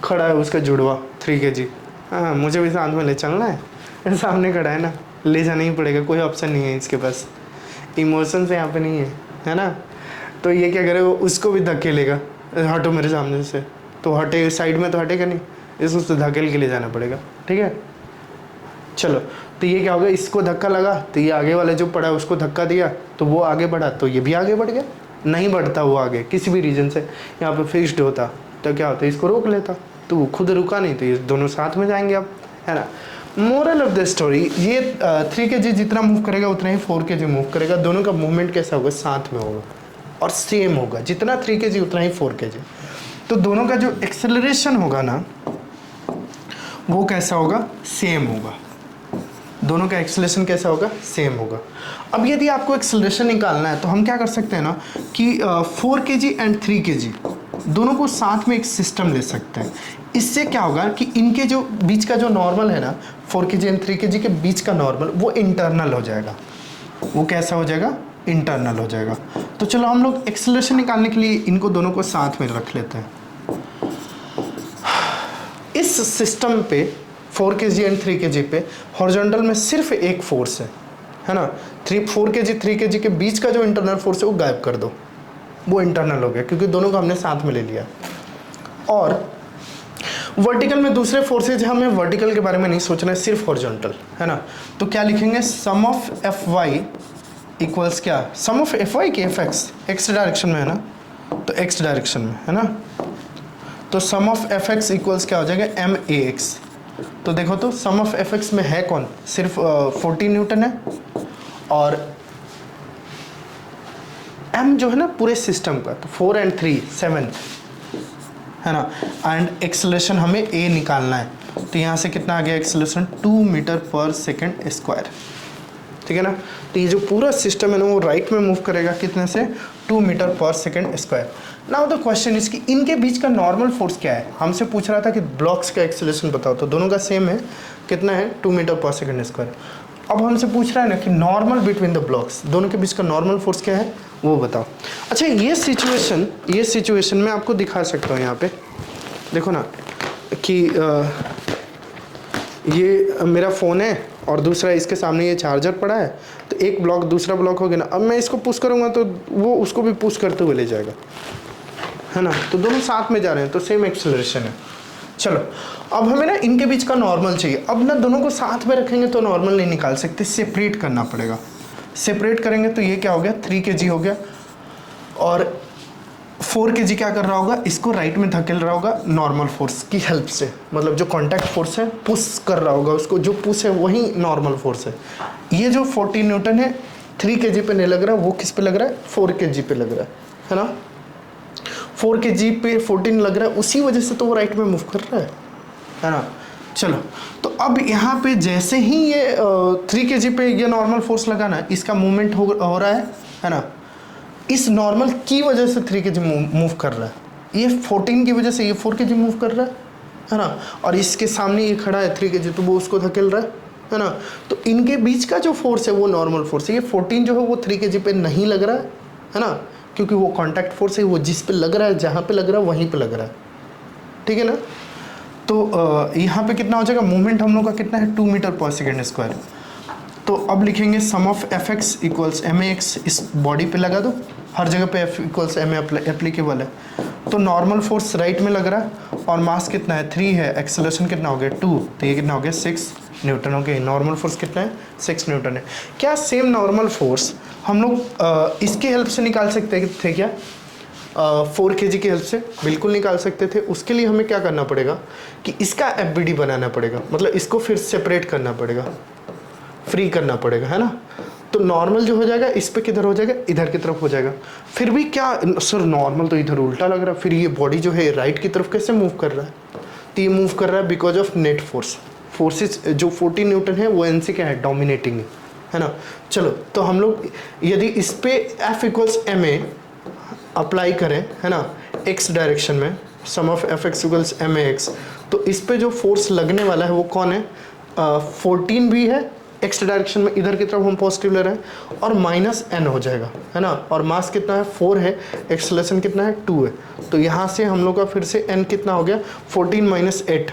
खड़ा है उसका जुड़वा 3 kg। हाँ, मुझे भी साथ में ले चलना है, सामने खड़ा है ना, ले जाना ही पड़ेगा, कोई ऑप्शन नहीं है इसके पास, इमोशन से यहाँ पे नहीं है ना। तो ये क्या करेगा, उसको भी धकेलेगा, हटो मेरे सामने से, तो हटे, साइड में तो हटेगा नहीं, इसको तो धकेल के ले जाना पड़ेगा, ठीक है। चलो, तो ये क्या होगा, इसको धक्का लगा तो ये आगे वाला जो पड़ा है उसको धक्का दिया तो वो आगे बढ़ा, तो ये भी आगे बढ़ गया। नहीं बढ़ता वो आगे किसी भी रीजन से, यहाँ पे फिक्स्ड होता तो क्या होता, इसको रोक लेता, तो वो खुद रुका नहीं, तो ये दोनों साथ में जाएंगे अब, है ना। मोरल ऑफ द स्टोरी, ये 3 kg जितना मूव करेगा उतना ही 4 kg मूव करेगा। दोनों का मूवमेंट कैसा होगा, साथ में होगा और सेम होगा, जितना 3 kg उतना ही 4 kg। तो दोनों का जो एक्सेलरेशन होगा ना वो कैसा होगा, सेम होगा। दोनों का एक्सेलरेशन कैसा होगा, सेम होगा। अब यदि आपको एक्सेलरेशन निकालना है तो हम क्या कर सकते हैं ना कि 4 kg एंड 3 kg दोनों को साथ में एक सिस्टम ले सकते हैं। इससे क्या होगा कि इनके जो बीच का जो नॉर्मल है ना, 4 kg एंड 3 kg के बीच का नॉर्मल वो इंटरनल हो जाएगा। वो कैसा हो जाएगा, इंटरनल हो जाएगा। तो चलो हम लोग एक्सेलरेशन निकालने के लिए इनको दोनों को साथ में रख लेते हैं। इस सिस्टम पे 4 kg एंड 3 kg पे हॉरिजॉन्टल में सिर्फ एक फोर्स है ना। 4 kg 3 kg के बीच का जो इंटरनल फोर्स है वो गायब कर दो, वो इंटरनल हो गया क्योंकि दोनों को हमने साथ में ले लिया। और वर्टिकल में दूसरे फोर्सेज, हमें वर्टिकल के बारे में नहीं सोचना है, सिर्फ हॉरिजॉन्टल, है ना। तो क्या लिखेंगे, sum of F Y equals क्या, सम ऑफ एफ वाई के एफ एक्स, एक्स डायरेक्शन में है ना, तो एक्स डायरेक्शन में है ना, तो सम ऑफ एफ एक्स इक्वल्स क्या हो जाएगा, एम ए एक्स। तो देखो तो सम ऑफ एफ एक्स में है कौन, सिर्फ 14 न्यूटन है, और एम जो है ना पूरे सिस्टम का, तो 4 एंड 3 7 है ना। एंड एक्सेलरेशन हमें ए निकालना है, तो यहाँ से कितना आ गया एक्सेलरेशन, 2 मीटर पर सेकेंड स्क्वायर, ठीक है ना। तो ये जो पूरा सिस्टम है ना वो राइट में मूव करेगा, कितने से, 2 मीटर पर second square. Now the question is कि इनके बीच का नॉर्मल फोर्स क्या है। हमसे पूछ रहा था कि ब्लॉक्स का एक्सेलरेशन बताओ, तो दोनों का सेम है, कितना है, 2 मीटर पर सेकेंड स्क्वायर। अब हमसे पूछ रहा है ना कि नॉर्मल बिटवीन द ब्लॉक्स, दोनों के बीच का नॉर्मल फोर्स क्या है वो बताओ। अच्छा, ये सिचुएशन मैं आपको दिखा सकता हूँ। यहाँ पे देखो ना कि ये मेरा फ़ोन है और दूसरा इसके सामने ये चार्जर पड़ा है, तो एक ब्लॉक दूसरा ब्लॉक हो गया ना। अब मैं इसको पुश करूँगा तो वो उसको भी पुश करते हुए ले जाएगा, है ना। तो दोनों साथ में जा रहे हैं, तो सेम एक्सेलरेशन है। चलो, अब हमें ना इनके बीच का नॉर्मल चाहिए। अब ना दोनों को साथ में रखेंगे तो नॉर्मल नहीं निकाल सकते, सेपरेट करना पड़ेगा। सेपरेट करेंगे तो ये क्या हो गया, 3 kg हो गया, और 4 kg क्या कर रहा होगा, इसको राइट में धकेल रहा होगा नॉर्मल फोर्स की हेल्प से, मतलब जो कॉन्टैक्ट फोर्स है पुश कर रहा होगा उसको, जो पुश है वही नॉर्मल फोर्स है। ये जो 14 न्यूटन है 3 kg पे नहीं लग रहा, वो किस पे लग रहा है, 4 kg पे लग रहा है ना। 4 kg पे 14 लग रहा है, उसी वजह से तो वो राइट में मूव कर रहा है ना। चलो, तो अब यहाँ पे जैसे ही ये 3 kg पे ये नॉर्मल फोर्स लगा ना, इसका मूवमेंट हो रहा है ना। इस नॉर्मल की वजह से 3 kg मूव कर रहा है, ये 14 की वजह से ये 4 kg मूव कर रहा है ना। और इसके सामने ये खड़ा है 3 kg, तो वो उसको धकेल रहा है ना। तो इनके बीच का जो फोर्स है वो नॉर्मल फोर्स है। ये 14 जो है वो 3 kg पे नहीं लग रहा है ना, क्योंकि वो कॉन्टैक्ट फोर्स है, वो जिस पे लग रहा है, जहाँ पे लग रहा है वहीं पे लग रहा है, ठीक है ना। तो यहाँ पे कितना हो जाएगा, मूवमेंट हम लोग का कितना है, 2 मीटर पर सेकेंड स्क्वायर। तो अब लिखेंगे sum of F X equals M A X, इस बॉडी पे लगा दो, हर जगह पे एफ इक्वल्स एम एप्लीकेबल है। तो नॉर्मल फोर्स राइट में लग रहा है और मास कितना है, 3 है, एक्सेलरेशन कितना हो गया, 2, तो ये कितना हो गया, 6 न्यूटन हो गया। नॉर्मल फोर्स कितना है, 6 न्यूटन है। क्या सेम नॉर्मल फोर्स हम लोग इसके हेल्प से निकाल सकते थे क्या, 4 kg की हेल्प से? बिल्कुल निकाल सकते थे। उसके लिए हमें क्या करना पड़ेगा कि इसका एफ बनाना पड़ेगा, मतलब इसको फिर सेपरेट करना पड़ेगा, फ्री करना पड़ेगा, है ना। तो नॉर्मल जो हो जाएगा इस पे किधर हो जाएगा, इधर की तरफ हो जाएगा। फिर भी क्या सर, नॉर्मल तो इधर उल्टा लग रहा है, फिर ये बॉडी जो है राइट की तरफ कैसे मूव कर रहा है? तो ये मूव कर रहा है बिकॉज ऑफ नेट फोर्सेस जो 14 न्यूटन है वो इनसे क्या है, डोमिनेटिंग है ना। चलो, तो हम लोग यदि इस पे F equals M A apply करें, है ना, एक्स डायरेक्शन में, sum of F X equals M A X, तो इस पे जो फोर्स लगने वाला है वो कौन है, 14 भी है, एक्स डायरेक्शन में इधर की तरफ हम पॉजिटिव ले रहे हैं और माइनस एन हो जाएगा, है ना। और मास कितना है 4 है, एक्सेलरेशन कितना है 2 है, तो यहाँ से हम लोग का फिर से एन कितना हो गया 14 माइनस 8,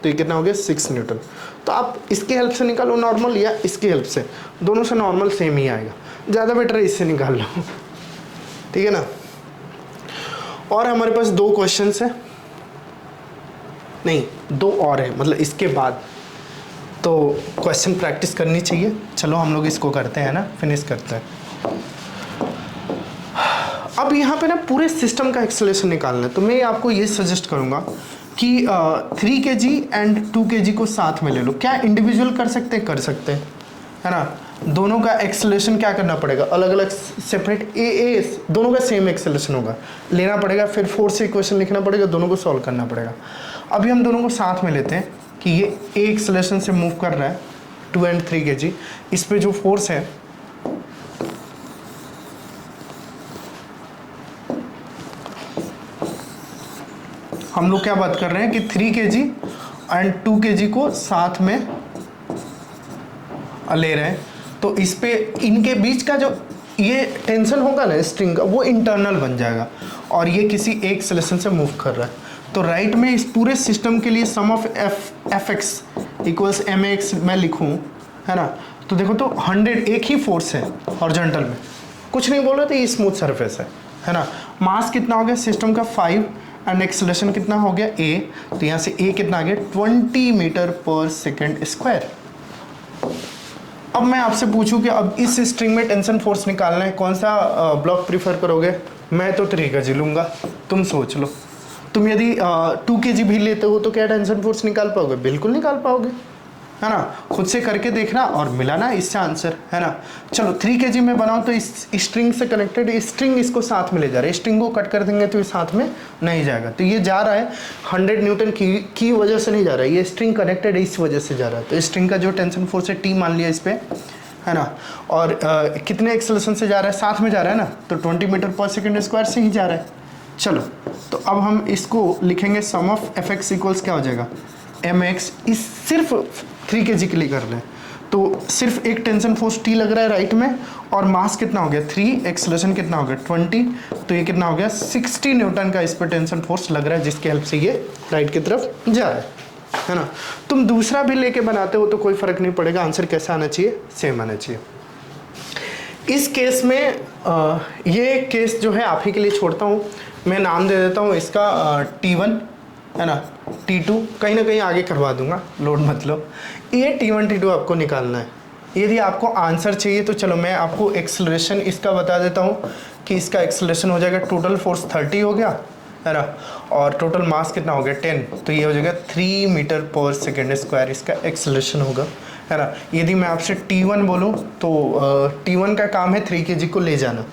तो ये कितना हो गया 6 न्यूटन। तो आप इसकी हेल्प से निकालो नॉर्मल या इसकी हेल्प से, दोनों से नॉर्मल सेम ही आएगा, ज़्यादा बेटर है इससे निकाल लो, ठीक है ना। और हमारे पास 2 क्वेश्चंस है, नहीं 2 और है, मतलब इसके बाद तो क्वेश्चन प्रैक्टिस करनी चाहिए। चलो हम लोग इसको करते हैं ना, फिनिश करते हैं। अब यहाँ पे ना पूरे सिस्टम का एक्सेलरेशन निकालना है, तो मैं आपको ये सजेस्ट करूँगा कि 3 kg एंड 2 kg को साथ में ले लो। क्या इंडिविजुअल कर सकते हैं? कर सकते हैं, है ना। दोनों का एक्सेलरेशन क्या करना पड़ेगा, अलग अलग सेपरेट ए दोनों का सेम एक्सेलरेशन होगा, लेना पड़ेगा, फिर फोर्स इक्वेशन लिखना पड़ेगा, दोनों को सॉल्व करना पड़ेगा। अभी हम दोनों को साथ में लेते हैं कि ये ए एक्सेलरेशन से मूव कर रहा है 2 एंड 3 kg, इस पे जो फोर्स है हम लोग क्या बात कर रहे हैं कि 3 kg एंड 2 kg को साथ में ले रहे हैं, तो इस पे इनके बीच का जो ये टेंशन होगा ना स्ट्रिंग का, वो इंटरनल बन जाएगा और ये किसी एक एक्सेलरेशन से मूव कर रहा है। तो राइट में इस पूरे सिस्टम के लिए sum of F X equals M X मैं लिखूँ, है ना। तो देखो तो 100 एक ही फोर्स है हॉरिजॉन्टल में, कुछ नहीं बोल रहे थे, ये स्मूथ सरफेस है ना। मास कितना हो गया सिस्टम का 5 एंड एक्सेलरेशन कितना हो गया a, तो यहाँ से a कितना आ गया 20 मीटर पर सेकेंड स्क्वायर। अब मैं आपसे पूछूं कि अब इस स्ट्रिंग में टेंशन फोर्स निकालना है, कौन सा ब्लॉक प्रीफर करोगे? मैं तो 3 kg लूँगा, तुम सोच लो। तुम यदि 2 kg भी लेते हो तो क्या टेंशन फोर्स निकाल पाओगे? बिल्कुल निकाल पाओगे, है ना। खुद से करके देखना और मिला ना इससे आंसर, है ना। चलो 3 kg में बनाओ तो इस स्ट्रिंग से कनेक्टेड स्ट्रिंग इसको साथ में ले जा रहा है, स्ट्रिंग को कट कर देंगे तो ये साथ में नहीं जाएगा, तो ये जा रहा है 100 न्यूटन की वजह से नहीं जा रहा है, ये स्ट्रिंग कनेक्टेड है इस वजह से जा रहा है। तो स्ट्रिंग का जो टेंशन फोर्स है टी मान लिया इस पर, है ना। और कितने एक्सेलरेशन से जा रहा है? साथ में जा रहा है ना, तो 20 मीटर पर सेकेंड स्क्वायर से ही जा रहा है। चलो तो अब हम इसको लिखेंगे sum of F X equals क्या हो जाएगा एम एक्स, इस सिर्फ 3 kg के लिए कर रहे हैं, तो सिर्फ एक टेंशन फोर्स टी लग रहा है राइट में, और मास कितना हो गया 3, एक्सेलरेशन कितना हो गया 20, तो ये कितना हो गया 60 न्यूटन का इस पर टेंशन फोर्स लग रहा है, जिसकी हेल्प से ये राइट की तरफ जा रहा है ना। तुम दूसरा भी लेके बनाते हो तो कोई फर्क नहीं पड़ेगा, आंसर कैसा आना चाहिए? सेम आना चाहिए। इस केस में ये केस जो है आप ही के लिए छोड़ता हूँ, मैं नाम दे देता हूँ इसका T1, है ना, T2 कहीं ना कहीं आगे करवा दूंगा, लोड मत लो। ये T1 T2 आपको निकालना है। यदि आपको आंसर चाहिए तो चलो मैं आपको एक्सेलरेशन इसका बता देता हूँ कि इसका एक्सेलरेशन हो जाएगा, टोटल फोर्स 30 हो गया, है ना, और टोटल मास कितना हो गया 10, तो ये हो जाएगा 3 मीटर पर सेकेंड स्क्वायर इसका एक्सेलरेशन होगा, है ना। यदि मैं आपसे T1 बोलूँ तो T1 का काम है 3 kg को ले जाना,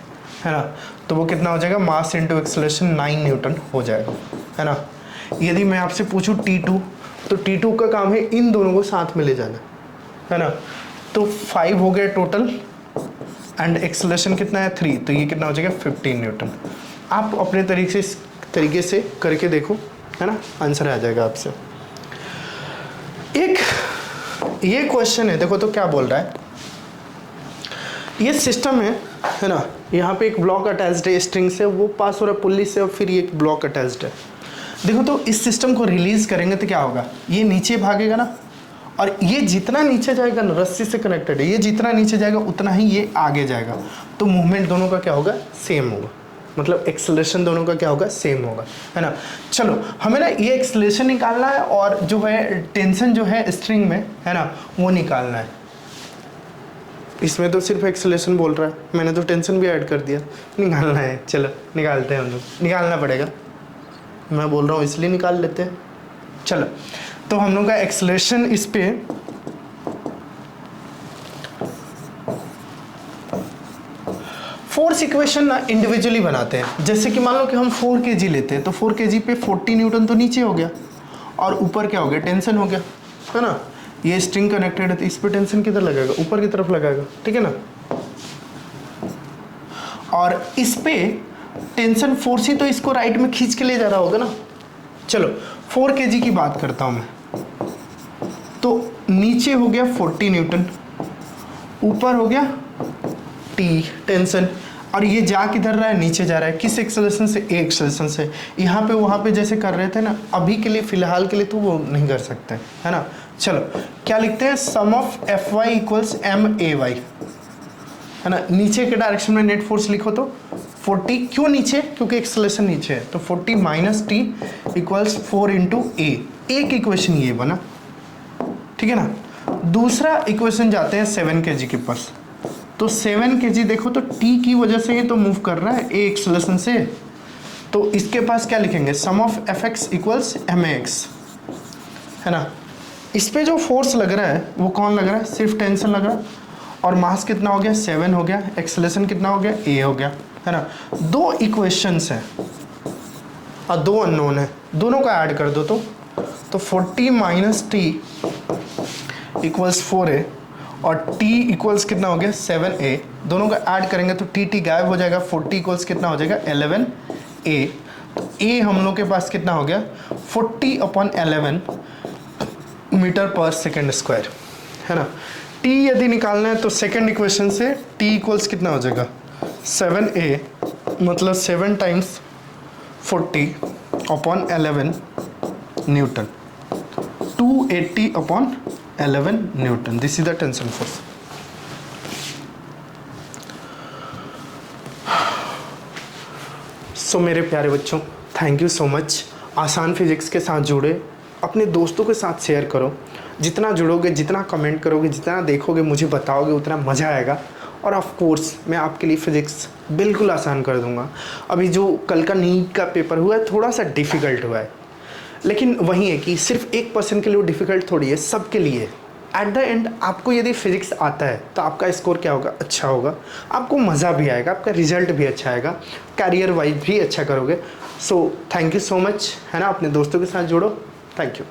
है ना, तो वो कितना हो जाएगा मास इंटू एक्सेलरेशन 9 न्यूटन हो जाएगा, है ना। यदि मैं आपसे पूछूं T2 तो T2 का काम है इन दोनों को साथ में ले जाना, है ना, तो 5 हो गया टोटल एंड एक्सेलरेशन कितना है 3, तो ये कितना हो जाएगा 15 न्यूटन। आप अपने तरीके से करके देखो, है ना, आंसर आ जाएगा आपसे। एक ये क्वेश्चन है, देखो तो क्या बोल रहा है, ये सिस्टम है ना, यहाँ पे एक ब्लॉक अटैच्ड है स्ट्रिंग से, वो पास हो रहा है पुल्ली से, और फिर ये एक ब्लॉक अटैच्ड है। देखो तो इस सिस्टम को रिलीज करेंगे तो क्या होगा, ये नीचे भागेगा ना, और ये जितना नीचे जाएगा ना, रस्सी से कनेक्टेड है, ये जितना नीचे जाएगा उतना ही ये आगे जाएगा, तो मूवमेंट दोनों का क्या होगा सेम होगा, मतलब एक्सेलरेशन दोनों का क्या होगा सेम होगा, है ना। चलो हमें ना ये एक्सेलरेशन निकालना है और जो है टेंशन जो है स्ट्रिंग में, है ना, वो निकालना है। इसमें तो सिर्फ एक्सेलरेशन बोल रहा है, मैंने तो टेंशन भी ऐड कर दिया, निकालना है। चलो निकालते हैं हम लोग, निकालना पड़ेगा, मैं बोल रहा हूँ इसलिए निकाल लेते हैं। चलो तो हम लोग का एक्सेलरेशन इस पे फोर्स इक्वेशन ना इंडिविजुअली बनाते हैं। जैसे कि मान लो कि हम 4 kg लेते हैं, तो 4 kg पे 40 न्यूटन तो नीचे हो गया और ऊपर क्या हो गया टेंशन हो गया, है ना। ये स्ट्रिंग कनेक्टेड है तो इस पे टेंशन किधर लगेगा, ऊपर की तरफ लगेगा, ठीक है ना। और इस पे टेंशन फोर्स ही तो इसको राइट में खींच के ले जा रहा होगा ना। चलो 4 kg की बात करता हूं मैं, तो नीचे हो गया 40 न्यूटन, ऊपर हो गया टी टेंशन, और ये जा किधर रहा है, नीचे जा रहा है, किस एक्सेलरेशन से, ए एक्सेलरेशन से। यहाँ पे वहाँ पे जैसे कर रहे थे ना, अभी के लिए फिलहाल के लिए तो वो नहीं कर सकते, है ना। चलो क्या लिखते हैं, sum of F Y equals M A Y, है ना। नीचे के डायरेक्शन में नेट फोर्स लिखो तो 40, क्यों नीचे, क्योंकि एक्सेलरेशन नीचे है, तो 40 माइनस टी इक्वल्स 4 इंटू ए। एक इक्वेशन ये बना, ठीक है ना। दूसरा इक्वेशन जाते हैं 7 kg के पास, तो 7 kg देखो तो टी की वजह से ये तो मूव कर रहा है ए एक्सेलरेशन से, तो इसके पास क्या लिखेंगे, sum of F X equals M X, है ना। इस पे जो फोर्स लग रहा है वो कौन लग रहा है, सिर्फ टेंशन लग रहा है, और मास कितना हो गया 7 हो गया, एक्सेलरेशन कितना हो गया ए हो गया, है ना। दो इक्वेशंस हैं और दो अननोन है, दोनों का ऐड कर दो तो 40 माइनस टी इक्वल्स 4a और t इक्वल्स कितना हो गया 7a, दोनों का ऐड करेंगे तो टी गायब हो जाएगा, 40 इक्वल्स कितना हो जाएगा 11a। तो a हम लोग के पास कितना हो गया 40/11 मीटर पर सेकेंड स्क्वायर, है ना। t यदि निकालना है तो सेकेंड इक्वेशन से t इक्वल्स कितना हो जाएगा 7a, मतलब 7 times 40/11 newton, 280/11 newton. This is the tension force. So मेरे प्यारे बच्चों, थैंक यू सो मच। आसान फिजिक्स के साथ जुड़े, अपने दोस्तों के साथ शेयर करो। जितना जुड़ोगे, जितना कमेंट करोगे, जितना देखोगे, मुझे बताओगे, उतना मज़ा आएगा। और ऑफ कोर्स मैं आपके लिए फ़िज़िक्स बिल्कुल आसान कर दूंगा। अभी जो कल का नीट का पेपर हुआ है थोड़ा सा डिफ़िकल्ट हुआ है, लेकिन वही है कि सिर्फ 1% के लिए डिफ़िकल्ट थोड़ी है, सबके लिए। एट द एंड आपको यदि फिज़िक्स आता है तो आपका स्कोर क्या होगा, अच्छा होगा, आपको मज़ा भी आएगा, आपका रिजल्ट भी अच्छा आएगा, कैरियर वाइज भी अच्छा करोगे। So thank you so much, है ना। अपने दोस्तों के साथ जोड़ो। Thank you.